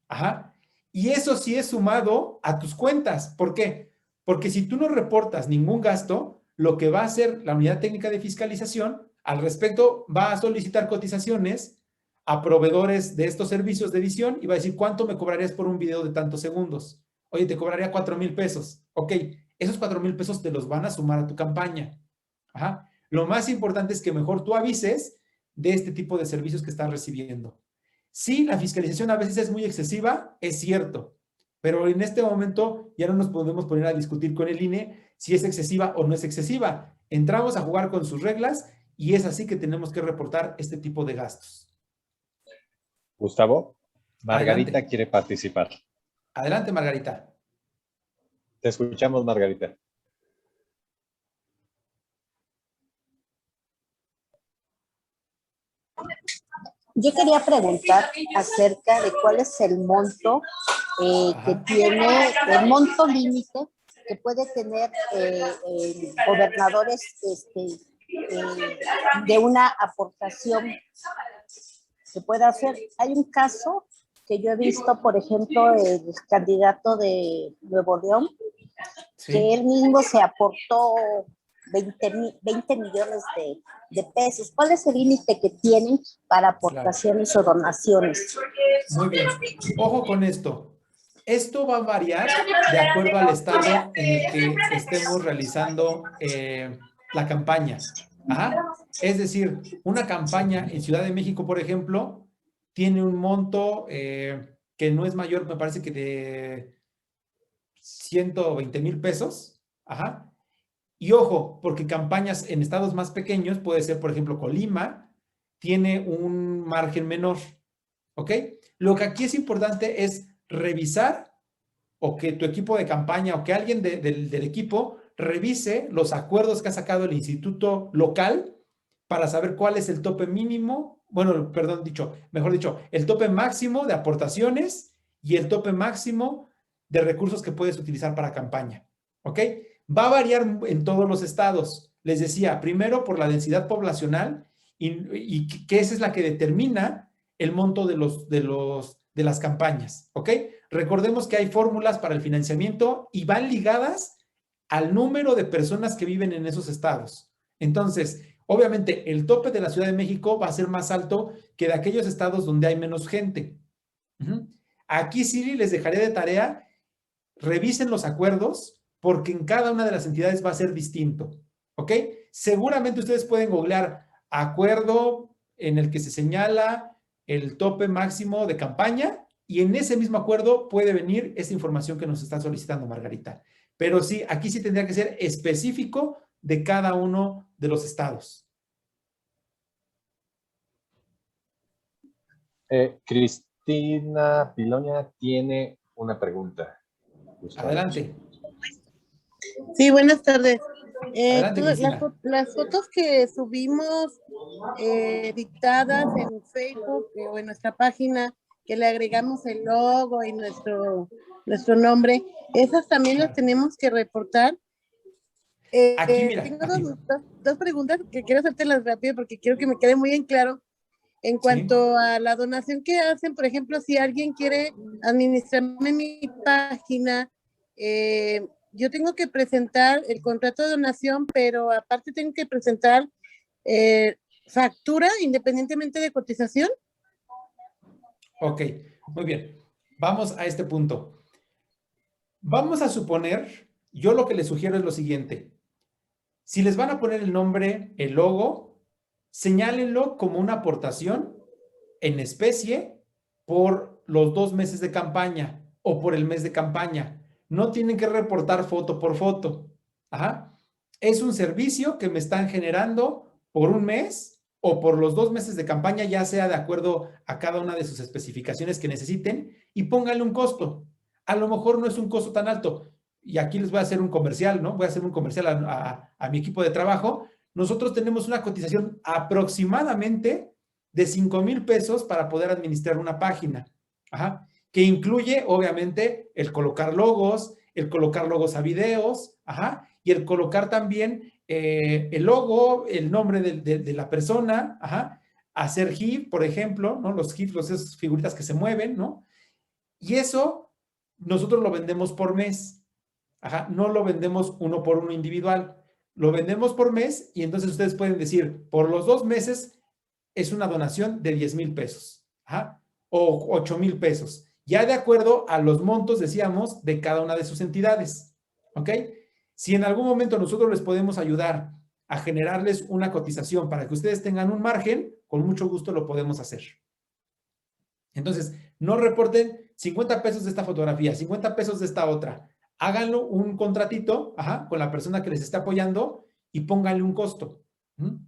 Ajá. Y eso sí es sumado a tus cuentas. ¿Por qué? Porque si tú no reportas ningún gasto, lo que va a hacer la unidad técnica de fiscalización al respecto va a solicitar cotizaciones a proveedores de estos servicios de edición y va a decir, ¿cuánto me cobrarías por un video de tantos segundos? Oye, te cobraría 4,000 pesos. Ok, esos 4,000 pesos te los van a sumar a tu campaña. Ajá. Lo más importante es que mejor tú avises de este tipo de servicios que estás recibiendo. Sí, la fiscalización a veces es muy excesiva, es cierto, pero en este momento ya no nos podemos poner a discutir con el INE si es excesiva o no es excesiva. Entramos a jugar con sus reglas y es así que tenemos que reportar este tipo de gastos. Gustavo, Margarita Adelante. quiere participar. Adelante, Margarita. Te escuchamos, Margarita. Yo quería preguntar acerca de cuál es el monto que tiene, el monto límite que puede tener gobernadores de una aportación que pueda hacer. Hay un caso que yo he visto, por ejemplo, el candidato de Nuevo León, Sí. que él mismo se aportó 20 millones de pesos. ¿Cuál es el límite que tienen para aportaciones o donaciones? Muy bien. Ojo con esto. Esto va a variar de acuerdo al estado en el que estemos realizando la campaña. Ajá. Es decir, una campaña en Ciudad de México, por ejemplo, tiene un monto que no es mayor, me parece que de 120,000 pesos. Ajá. Y ojo, porque campañas en estados más pequeños, puede ser, por ejemplo, Colima, tiene un margen menor. ¿Ok? Lo que aquí es importante es revisar o que tu equipo de campaña o que alguien del equipo revise los acuerdos que ha sacado el instituto local para saber cuál es el tope mínimo, bueno, perdón, mejor dicho, el tope máximo de aportaciones y el tope máximo de recursos que puedes utilizar para campaña. ¿Ok? Va a variar en todos los estados. Les decía, primero por la densidad poblacional y que esa es la que determina el monto de las campañas, ¿ok? Recordemos que hay fórmulas para el financiamiento y van ligadas al número de personas que viven en esos estados. Entonces, obviamente, el tope de la Ciudad de México va a ser más alto que de aquellos estados donde hay menos gente. Aquí sí les dejaré de tarea, revisen los acuerdos, porque en cada una de las entidades va a ser distinto, ¿ok? Seguramente ustedes pueden googlear acuerdo en el que se señala el tope máximo de campaña y en ese mismo acuerdo puede venir esa información que nos está solicitando Margarita. Pero sí, aquí sí tendría que ser específico de cada uno de los estados. Cristina Piloña tiene una pregunta. Adelante. Sí, buenas tardes. Adelante, Cristina. Las fotos que subimos editadas en Facebook o en nuestra página, que le agregamos el logo y nuestro nombre, ¿esas también las tenemos que reportar? Aquí, mira. Tengo Aquí. dos preguntas que quiero hacértelas rápido porque quiero que me quede muy en claro. En cuanto a la donación que hacen, por ejemplo, si alguien quiere administrarme mi página, yo tengo que presentar el contrato de donación, pero aparte tengo que presentar factura independientemente de cotización. Ok, muy bien. Vamos a este punto. Vamos a suponer, yo lo que les sugiero es lo siguiente. Si les van a poner el nombre, el logo, señálenlo como una aportación en especie por los 2 meses de campaña o por el mes de campaña. No tienen que reportar foto por foto. Ajá. Es un servicio que me están generando por un mes o por los 2 meses de campaña, ya sea de acuerdo a cada una de sus especificaciones que necesiten, y pónganle un costo. A lo mejor no es un costo tan alto. Y aquí les voy a hacer un comercial, ¿no? Voy a hacer un comercial a mi equipo de trabajo. Nosotros tenemos una cotización aproximadamente de 5,000 pesos para poder administrar una página. Ajá. Que incluye, obviamente, el colocar logos a videos, ajá, y el colocar también el logo, el nombre de la persona, ajá, hacer GIF, por ejemplo, ¿no? Los GIFs, esas figuritas que se mueven, ¿no? Y eso nosotros lo vendemos por mes, ajá, no lo vendemos uno por uno individual, lo vendemos por mes y entonces ustedes pueden decir, por los 2 meses es una donación de 10,000 pesos, ajá, o 8,000 pesos, ya de acuerdo a los montos, decíamos, de cada una de sus entidades, ¿ok? Si en algún momento nosotros les podemos ayudar a generarles una cotización para que ustedes tengan un margen, con mucho gusto lo podemos hacer. Entonces, no reporten 50 pesos de esta fotografía, 50 pesos de esta otra. Háganlo un contratito, ajá, con la persona que les está apoyando y pónganle un costo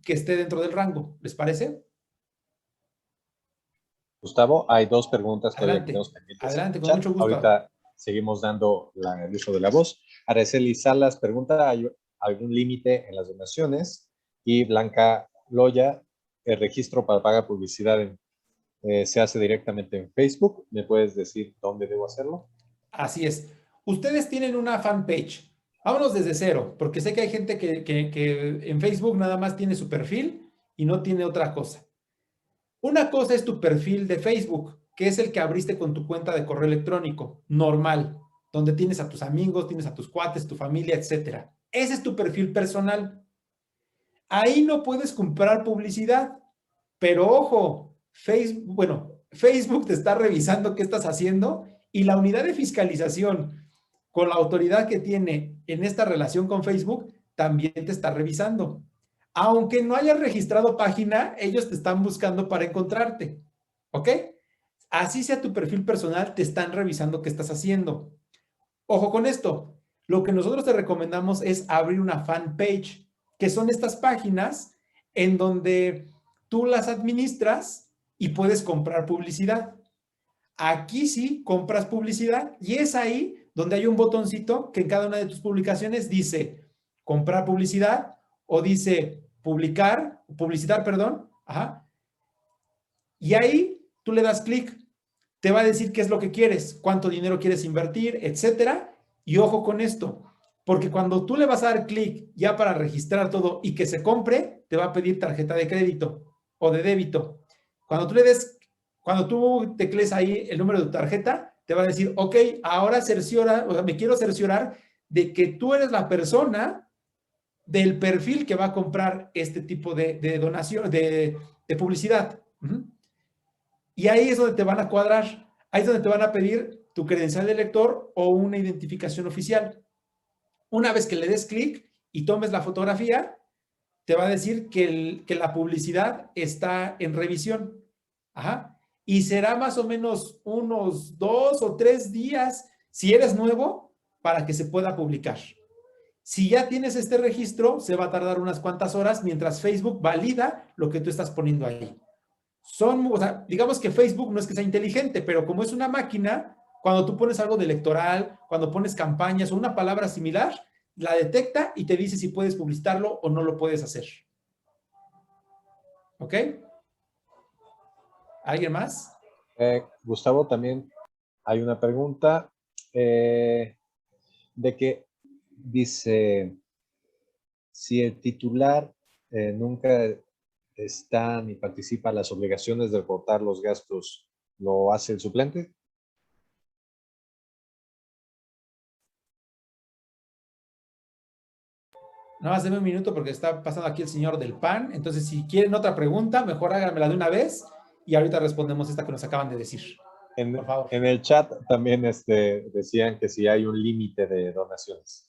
que esté dentro del rango. ¿Les parece? Gustavo, hay 2 preguntas todavía que tenemos pendientes. Adelante, con mucho gusto. Ahorita seguimos dando el uso de la voz. Araceli Salas pregunta, ¿hay algún límite en las donaciones? Y Blanca Loya, el registro para pagar publicidad en se hace directamente en Facebook. ¿Me puedes decir dónde debo hacerlo? Así es. Ustedes tienen una fanpage. Vámonos desde cero, porque sé que hay gente que en Facebook nada más tiene su perfil y no tiene otra cosa. Una cosa es tu perfil de Facebook, que es el que abriste con tu cuenta de correo electrónico, normal, donde tienes a tus amigos, tienes a tus cuates, tu familia, etcétera. Ese es tu perfil personal. Ahí no puedes comprar publicidad, pero ojo, Facebook te está revisando qué estás haciendo y la unidad de fiscalización con la autoridad que tiene en esta relación con Facebook también te está revisando. Aunque no hayas registrado página, ellos te están buscando para encontrarte. ¿Ok? Así sea tu perfil personal, te están revisando qué estás haciendo. Ojo con esto. Lo que nosotros te recomendamos es abrir una fanpage, que son estas páginas en donde tú las administras y puedes comprar publicidad. Aquí sí compras publicidad y es ahí donde hay un botoncito que en cada una de tus publicaciones dice comprar publicidad o dice publicitar, perdón. Ajá. Y ahí tú le das clic, te va a decir qué es lo que quieres, cuánto dinero quieres invertir, etcétera. Y ojo con esto, porque cuando tú le vas a dar clic ya para registrar todo y que se compre, te va a pedir tarjeta de crédito o de débito. Cuando tú teclees ahí el número de tu tarjeta, te va a decir, ok, ahora me quiero cerciorar de que tú eres la persona del perfil que va a comprar este tipo de donación, de publicidad. Y ahí es donde te van a cuadrar, ahí es donde te van a pedir tu credencial de lector o una identificación oficial. Una vez que le des clic y tomes la fotografía, te va a decir que la publicidad está en revisión. Ajá. Y será más o menos unos 2 o 3 días, si eres nuevo, para que se pueda publicar. Si ya tienes este registro, se va a tardar unas cuantas horas mientras Facebook valida lo que tú estás poniendo ahí. O sea, digamos que Facebook no es que sea inteligente, pero como es una máquina, cuando tú pones algo de electoral, cuando pones campañas o una palabra similar, la detecta y te dice si puedes publicitarlo o no lo puedes hacer. ¿Ok? ¿Alguien más? Gustavo, también hay una pregunta de que dice, si el titular nunca está ni participa en las obligaciones de reportar los gastos, ¿lo hace el suplente? Nada más denme un minuto porque está pasando aquí el señor del PAN. Entonces, si quieren otra pregunta, mejor háganmela de una vez y ahorita respondemos esta que nos acaban de decir. Por favor. En el chat también decían que si hay un límite de donaciones.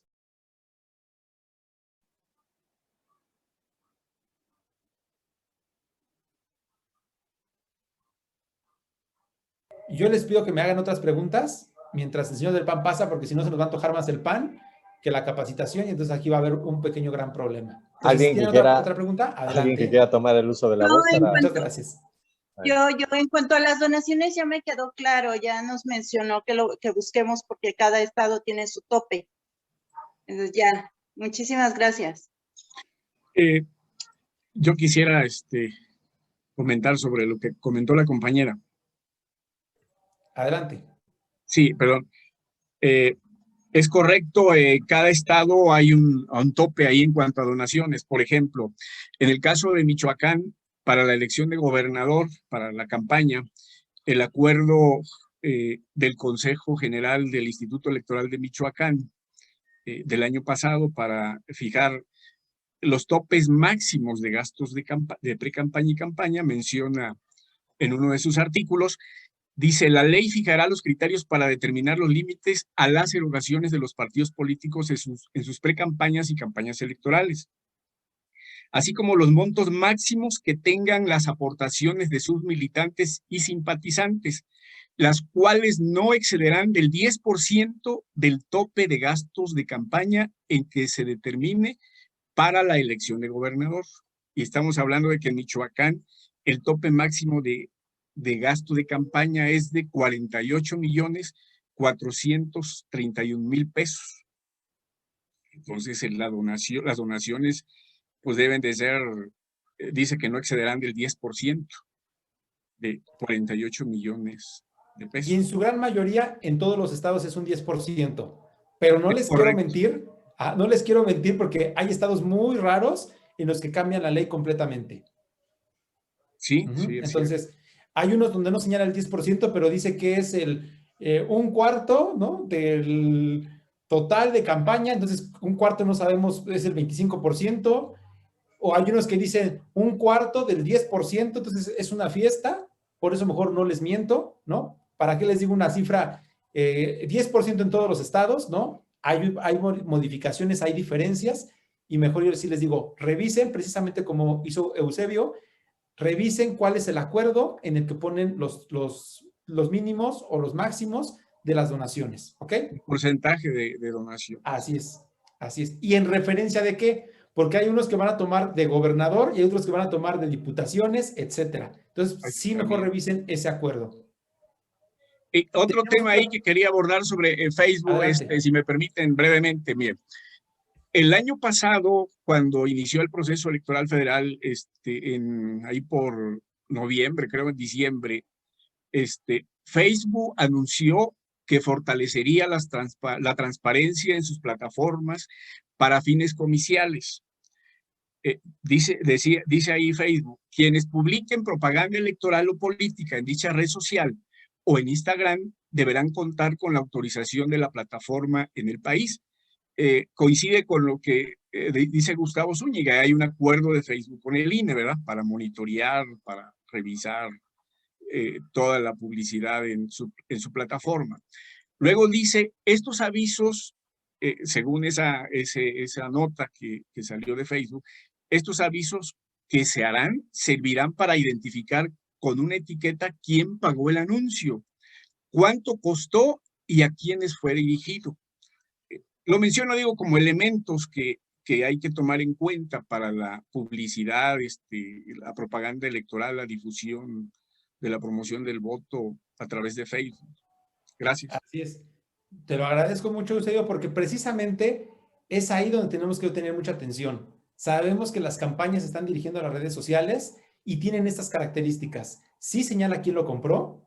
Yo les pido que me hagan otras preguntas mientras el señor del PAN pasa, porque si no se nos va a antojar más el PAN que la capacitación y entonces aquí va a haber un pequeño gran problema. Entonces, ¿Alguien ¿tienen que otra pregunta? Adelante. ¿Alguien que quiera tomar el uso de la voz? Muchas gracias. Yo en cuanto a las donaciones ya me quedó claro, ya nos mencionó que busquemos porque cada estado tiene su tope. Entonces ya, muchísimas gracias. Yo quisiera comentar sobre lo que comentó la compañera. Adelante. Sí, perdón. Es correcto, cada estado hay un tope ahí en cuanto a donaciones. Por ejemplo, en el caso de Michoacán, para la elección de gobernador, para la campaña, el acuerdo del Consejo General del Instituto Electoral de Michoacán del año pasado para fijar los topes máximos de gastos de pre-campaña y campaña, menciona en uno de sus artículos, dice, la ley fijará los criterios para determinar los límites a las erogaciones de los partidos políticos en sus pre-campañas y campañas electorales, así como los montos máximos que tengan las aportaciones de sus militantes y simpatizantes, las cuales no excederán del 10% del tope de gastos de campaña en que se determine para la elección de gobernador. Y estamos hablando de que en Michoacán el tope máximo de gasto de campaña es de 48,431,000 pesos. Entonces, las donaciones pues deben de ser, dice que no excederán del 10%. de 48 millones de pesos. Y en su gran mayoría, en todos los estados es un 10%. Pero no les quiero mentir, no les quiero mentir porque hay estados muy raros en los que cambian la ley completamente. Sí, sí. Entonces, hay unos donde no señala el 10%, pero dice que es un cuarto, ¿no?, del total de campaña. Entonces, un cuarto no sabemos, es el 25%. O hay unos que dicen un cuarto del 10%, entonces es una fiesta. Por eso mejor no les miento, ¿no? ¿Para qué les digo una cifra? 10% en todos los estados, ¿no? Hay modificaciones, hay diferencias, y mejor yo sí les digo, revisen, precisamente como hizo Eusebio, revisen cuál es el acuerdo en el que ponen los mínimos o los máximos de las donaciones, ¿ok? El porcentaje de donación. Así es, así es. ¿Y en referencia de qué? Porque hay unos que van a tomar de gobernador y hay otros que van a tomar de diputaciones, etcétera. Entonces, sí, mejor revisen ese acuerdo. Y otro tema ahí que quería abordar sobre Facebook, si me permiten brevemente, miren. El año pasado, cuando inició el proceso electoral federal, ahí por noviembre, creo en diciembre, Facebook anunció que fortalecería la transparencia en sus plataformas para fines comiciales. Dice ahí Facebook, quienes publiquen propaganda electoral o política en dicha red social o en Instagram deberán contar con la autorización de la plataforma en el país. Coincide con lo que dice Gustavo Zúñiga, hay un acuerdo de Facebook con el INE, ¿verdad? Para monitorear, para revisar toda la publicidad en su plataforma. Luego dice, estos avisos, según esa nota que salió de Facebook, estos avisos que se harán servirán para identificar con una etiqueta quién pagó el anuncio, cuánto costó y a quiénes fue dirigido. Lo menciono, digo, como elementos que hay que tomar en cuenta para la publicidad, la propaganda electoral, la difusión de la promoción del voto a través de Facebook. Gracias. Así es. Te lo agradezco mucho, Eusebio, porque precisamente es ahí donde tenemos que tener mucha atención. Sabemos que las campañas se están dirigiendo a las redes sociales y tienen estas características. Sí señala quién lo compró,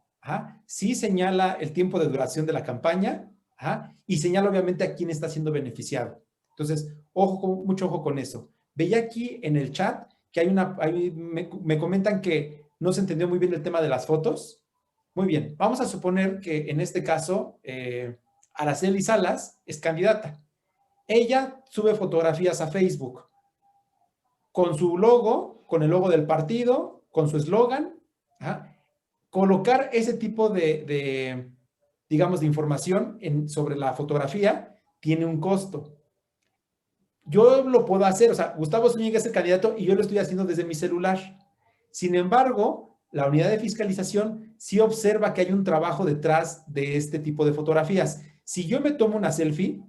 sí señala el tiempo de duración de la campaña, y señala obviamente a quién está siendo beneficiado. Entonces, mucho ojo con eso. Veía aquí en el chat que me comentan que no se entendió muy bien el tema de las fotos. Muy bien, vamos a suponer que en este caso Araceli Salas es candidata. Ella sube fotografías a Facebook con su logo, con el logo del partido, con su eslogan. Colocar ese tipo digamos, de información sobre la fotografía tiene un costo. Yo lo puedo hacer, o sea, Gustavo Zúñiga es el candidato y yo lo estoy haciendo desde mi celular. Sin embargo, la unidad de fiscalización sí observa que hay un trabajo detrás de este tipo de fotografías. Si yo me tomo una selfie,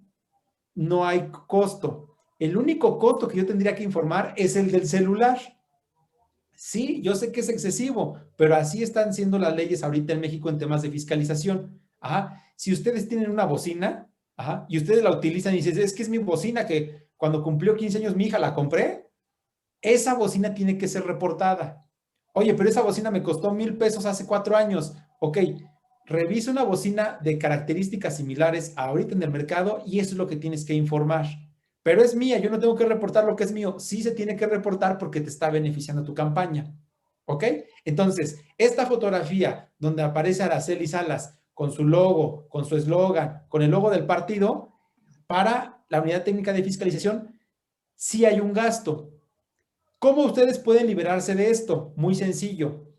no hay costo. El único costo que yo tendría que informar es el del celular. Sí, yo sé que es excesivo, pero así están siendo las leyes ahorita en México en temas de fiscalización. Si ustedes tienen una bocina, y ustedes la utilizan y dicen, es que es mi bocina que cuando cumplió 15 años mi hija la compré, esa bocina tiene que ser reportada. Oye, pero esa bocina me costó $1,000 hace 4 años. Ok, revisa una bocina de características similares ahorita en el mercado y eso es lo que tienes que informar. Pero es mía, yo no tengo que reportar lo que es mío. Sí se tiene que reportar porque te está beneficiando tu campaña. ¿Ok? Entonces, esta fotografía donde aparece Araceli Salas con su logo, con su eslogan, con el logo del partido, para la unidad técnica de fiscalización, sí hay un gasto. ¿Cómo ustedes pueden liberarse de esto? Muy sencillo.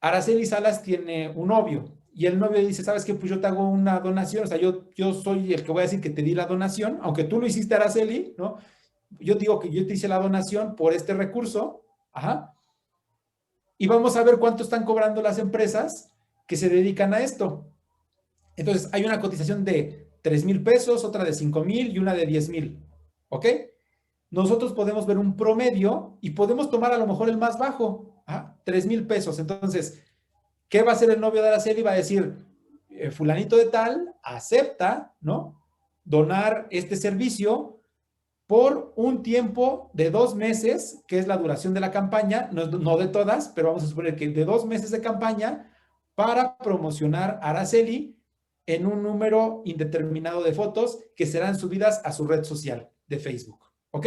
Araceli Salas tiene un novio y el novio dice, ¿sabes qué? Pues yo te hago una donación, o sea, yo soy el que voy a decir que te di la donación, aunque tú lo hiciste, Araceli, ¿no? Yo digo que yo te hice la donación por este recurso, y vamos a ver cuánto están cobrando las empresas que se dedican a esto. Entonces, hay una cotización de $3,000, otra de $5,000 y una de $10,000, ¿ok? Nosotros podemos ver un promedio y podemos tomar a lo mejor el más bajo, $3,000. Entonces, ¿qué va a hacer el novio de Araceli? Va a decir, fulanito de tal acepta, ¿no?, donar este servicio por un tiempo de 2 meses, que es la duración de la campaña, no de todas, pero vamos a suponer que de 2 meses de campaña para promocionar a Araceli en un número indeterminado de fotos que serán subidas a su red social de Facebook, ¿ok?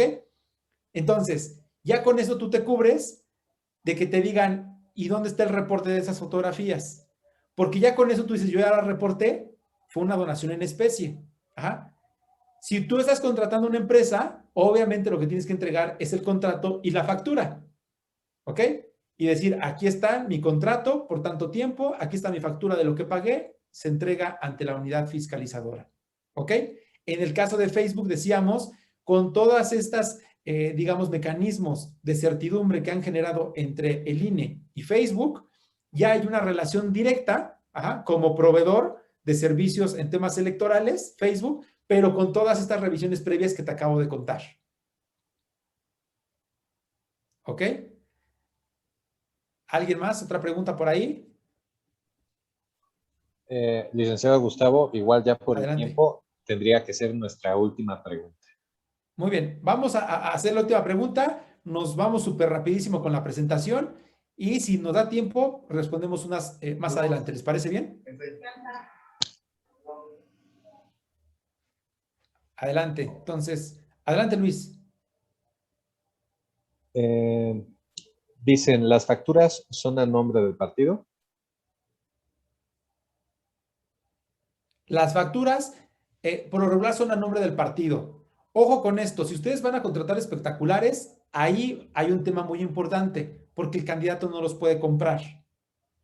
Entonces, ya con eso tú te cubres de que te digan, ¿y dónde está el reporte de esas fotografías? Porque ya con eso tú dices, yo ya la reporté, fue una donación en especie. Ajá. Si tú estás contratando una empresa, obviamente lo que tienes que entregar es el contrato y la factura, ¿ok? Y decir, aquí está mi contrato por tanto tiempo, aquí está mi factura de lo que pagué, se entrega ante la unidad fiscalizadora, ¿ok? En el caso de Facebook decíamos, con todas estas, digamos, mecanismos de certidumbre que han generado entre el INE y Facebook, ya hay una relación directa, ajá, como proveedor de servicios en temas electorales, Facebook, pero con todas estas revisiones previas que te acabo de contar. ¿Ok? ¿Alguien más? ¿Otra pregunta por ahí? Licenciado Gustavo, igual ya por Adelante. el tiempo, tendría que ser nuestra última pregunta. Muy bien, vamos a hacer la última pregunta. Nos vamos súper rapidísimo con la presentación y si nos da tiempo, respondemos unas más adelante. ¿Les parece bien? Adelante. Entonces, adelante, Luis. Dicen, ¿las facturas son a nombre del partido? Las facturas, por lo regular, son a nombre del partido. Ojo con esto, si ustedes van a contratar espectaculares, ahí hay un tema muy importante, porque el candidato no los puede comprar,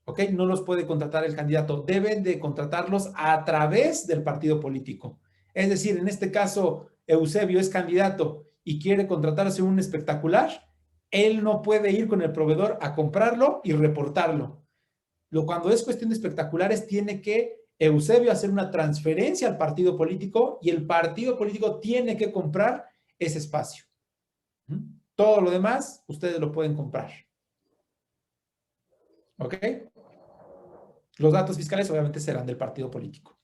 ¿ok? No los puede contratar el candidato, deben de contratarlos a través del partido político. Es decir, en este caso, Eusebio es candidato y quiere contratarse un espectacular, él no puede ir con el proveedor a comprarlo y reportarlo. Cuando es cuestión de espectaculares, tiene que Eusebio hacer una transferencia al partido político y el partido político tiene que comprar ese espacio. Todo lo demás, ustedes lo pueden comprar. ¿Ok? Los datos fiscales obviamente serán del partido político.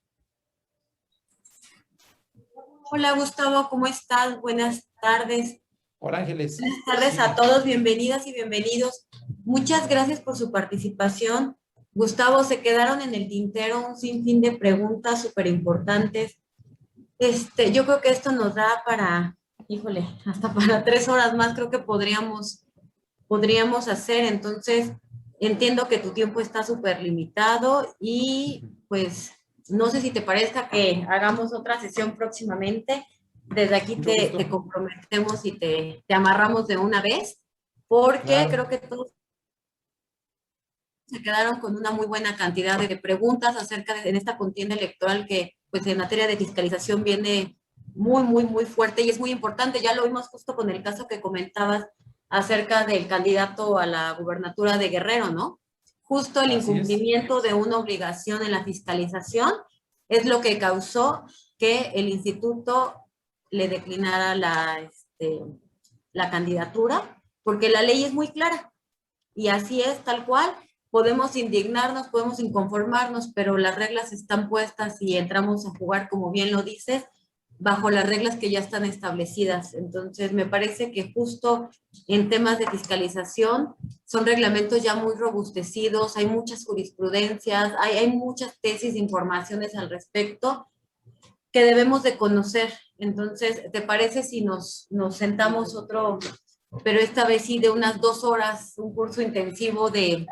Hola Gustavo, ¿cómo estás? Buenas tardes. Hola Ángeles. Buenas tardes a todos, bienvenidas y bienvenidos. Muchas gracias por su participación. Gustavo, se quedaron en el tintero un sinfín de preguntas súper importantes. Yo creo que esto nos da para, híjole, hasta para 3 horas más creo que podríamos hacer. Entonces, entiendo que tu tiempo está súper limitado y pues no sé si te parezca que hagamos otra sesión próximamente. Desde aquí te comprometemos y te amarramos de una vez, porque claro, creo que todos se quedaron con una muy buena cantidad de preguntas acerca de en esta contienda electoral que pues en materia de fiscalización viene muy, muy, muy fuerte y es muy importante. Ya lo vimos justo con el caso que comentabas acerca del candidato a la gubernatura de Guerrero, ¿no? Justo el incumplimiento de una obligación en la fiscalización es lo que causó que el instituto le declinara la candidatura, porque la ley es muy clara y así es, tal cual. Podemos indignarnos, podemos inconformarnos, pero las reglas están puestas y entramos a jugar, como bien lo dices, bajo las reglas que ya están establecidas. Entonces, me parece que justo en temas de fiscalización son reglamentos ya muy robustecidos, hay muchas jurisprudencias, hay muchas tesis, informaciones al respecto que debemos de conocer. Entonces, ¿te parece si nos sentamos otro, pero esta vez sí de unas 2 horas, un curso intensivo del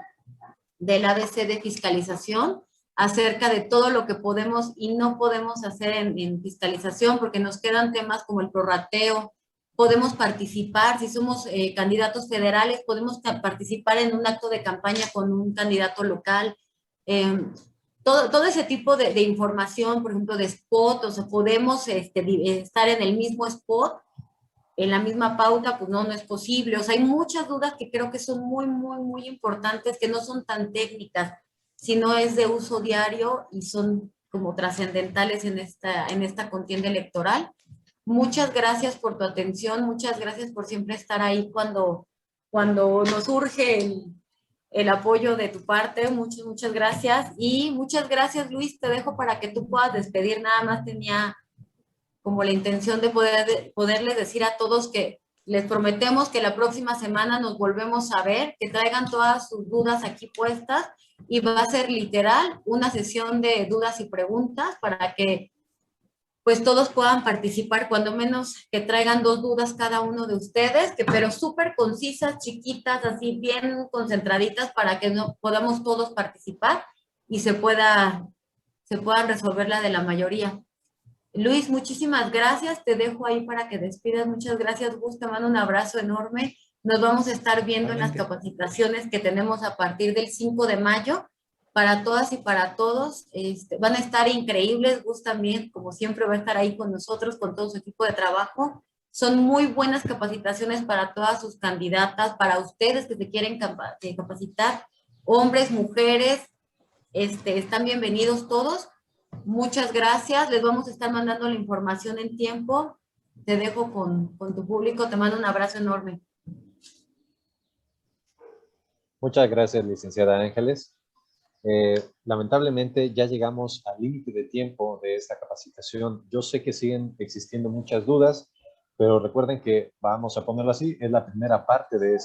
ABC de fiscalización acerca de todo lo que podemos y no podemos hacer en fiscalización, porque nos quedan temas como el prorrateo, podemos participar, si somos candidatos federales, podemos participar en un acto de campaña con un candidato local, todo ese tipo de información, por ejemplo, de spot, o sea, podemos estar en el mismo spot, en la misma pauta, pues no es posible. O sea, hay muchas dudas que creo que son muy, muy, muy importantes, que no son tan técnicas, sino es de uso diario y son como trascendentales en esta contienda electoral. Muchas gracias por tu atención, muchas gracias por siempre estar ahí cuando nos urge el apoyo de tu parte. Muchas gracias. Y muchas gracias, Luis, te dejo para que tú puedas despedir. Nada más tenía como la intención de poderles decir a todos que les prometemos que la próxima semana nos volvemos a ver, que traigan todas sus dudas aquí puestas y va a ser literal una sesión de dudas y preguntas para que pues todos puedan participar, cuando menos que traigan 2 dudas cada uno de ustedes, pero súper concisas, chiquitas, así bien concentraditas para que podamos todos participar y se puedan resolver la de la mayoría. Luis, muchísimas gracias. Te dejo ahí para que despidas. Muchas gracias, Gus. Te mando un abrazo enorme. Nos vamos a estar viendo en las capacitaciones que tenemos a partir del 5 de mayo. Para todas y para todos. Van a estar increíbles. Gus también, como siempre, va a estar ahí con nosotros, con todo su equipo de trabajo. Son muy buenas capacitaciones para todas sus candidatas, para ustedes que se quieren capacitar, hombres, mujeres, están bienvenidos todos. Muchas gracias. Les vamos a estar mandando la información en tiempo. Te dejo con tu público. Te mando un abrazo enorme. Muchas gracias, licenciada Ángeles. Lamentablemente ya llegamos al límite de tiempo de esta capacitación. Yo sé que siguen existiendo muchas dudas, pero recuerden que, vamos a ponerlo así, es la primera parte de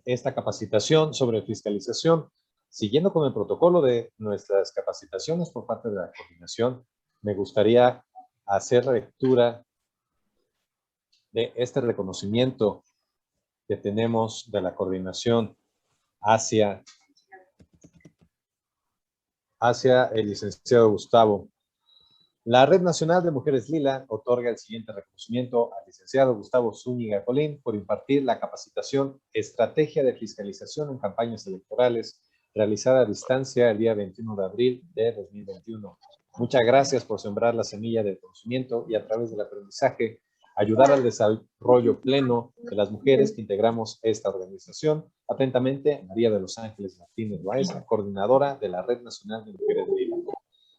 esta capacitación sobre fiscalización. Siguiendo con el protocolo de nuestras capacitaciones por parte de la coordinación, me gustaría hacer lectura de este reconocimiento que tenemos de la coordinación hacia el licenciado Gustavo. La Red Nacional de Mujeres Lila otorga el siguiente reconocimiento al licenciado Gustavo Zúñiga Colín por impartir la capacitación Estrategia de Fiscalización en Campañas Electorales realizada a distancia el día 21 de abril de 2021. Muchas gracias por sembrar la semilla del conocimiento y a través del aprendizaje ayudar al desarrollo pleno de las mujeres que integramos esta organización. Atentamente, María de los Ángeles Martínez Baeza, coordinadora de la Red Nacional de Mujeres Lila.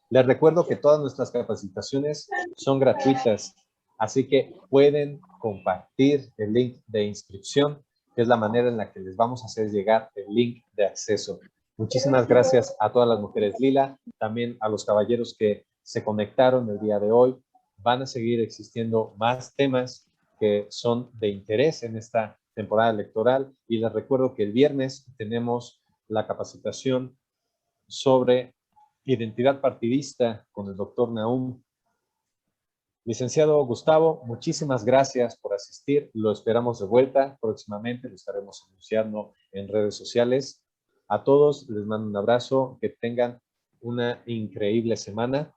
Les recuerdo que todas nuestras capacitaciones son gratuitas, así que pueden compartir el link de inscripción, que es la manera en la que les vamos a hacer llegar el link de acceso. Muchísimas gracias a todas las mujeres Lila, también a los caballeros que se conectaron el día de hoy. Van a seguir existiendo más temas que son de interés en esta temporada electoral y les recuerdo que el viernes tenemos la capacitación sobre identidad partidista con el doctor Nahum. Licenciado Gustavo, muchísimas gracias por asistir. Lo esperamos de vuelta. Próximamente lo estaremos anunciando en redes sociales. A todos les mando un abrazo. Que tengan una increíble semana.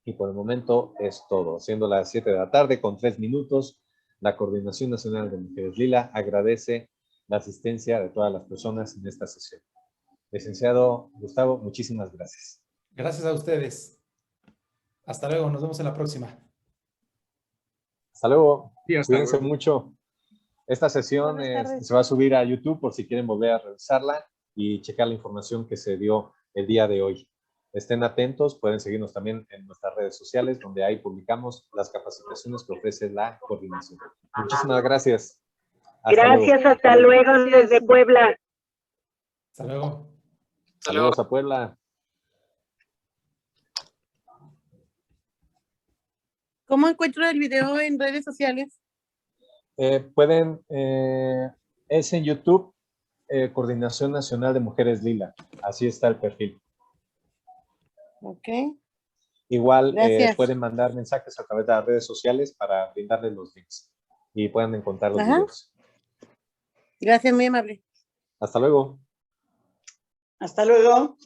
Y por el momento es todo. Siendo las 7 de la tarde con 3 minutos, la Coordinación Nacional de Mujeres Lila agradece la asistencia de todas las personas en esta sesión. Licenciado Gustavo, muchísimas gracias. Gracias a ustedes. Hasta luego, nos vemos en la próxima. Hasta luego. Sí, hasta Cuídense luego. mucho. Esta sesión se va a subir a YouTube por si quieren volver a revisarla y checar la información que se dio el día de hoy. Estén atentos, pueden seguirnos también en nuestras redes sociales, donde ahí publicamos las capacitaciones que ofrece la coordinación. Muchísimas gracias. Gracias, hasta luego desde Puebla. Hasta luego. Saludos a Puebla. ¿Cómo encuentro el video en redes sociales? Es en YouTube, Coordinación Nacional de Mujeres Lila. Así está el perfil. Ok. Igual Gracias. pueden mandar mensajes a través de las redes sociales para brindarles los links y pueden encontrar los Ajá. videos. Gracias, muy amable. Hasta luego. Hasta luego.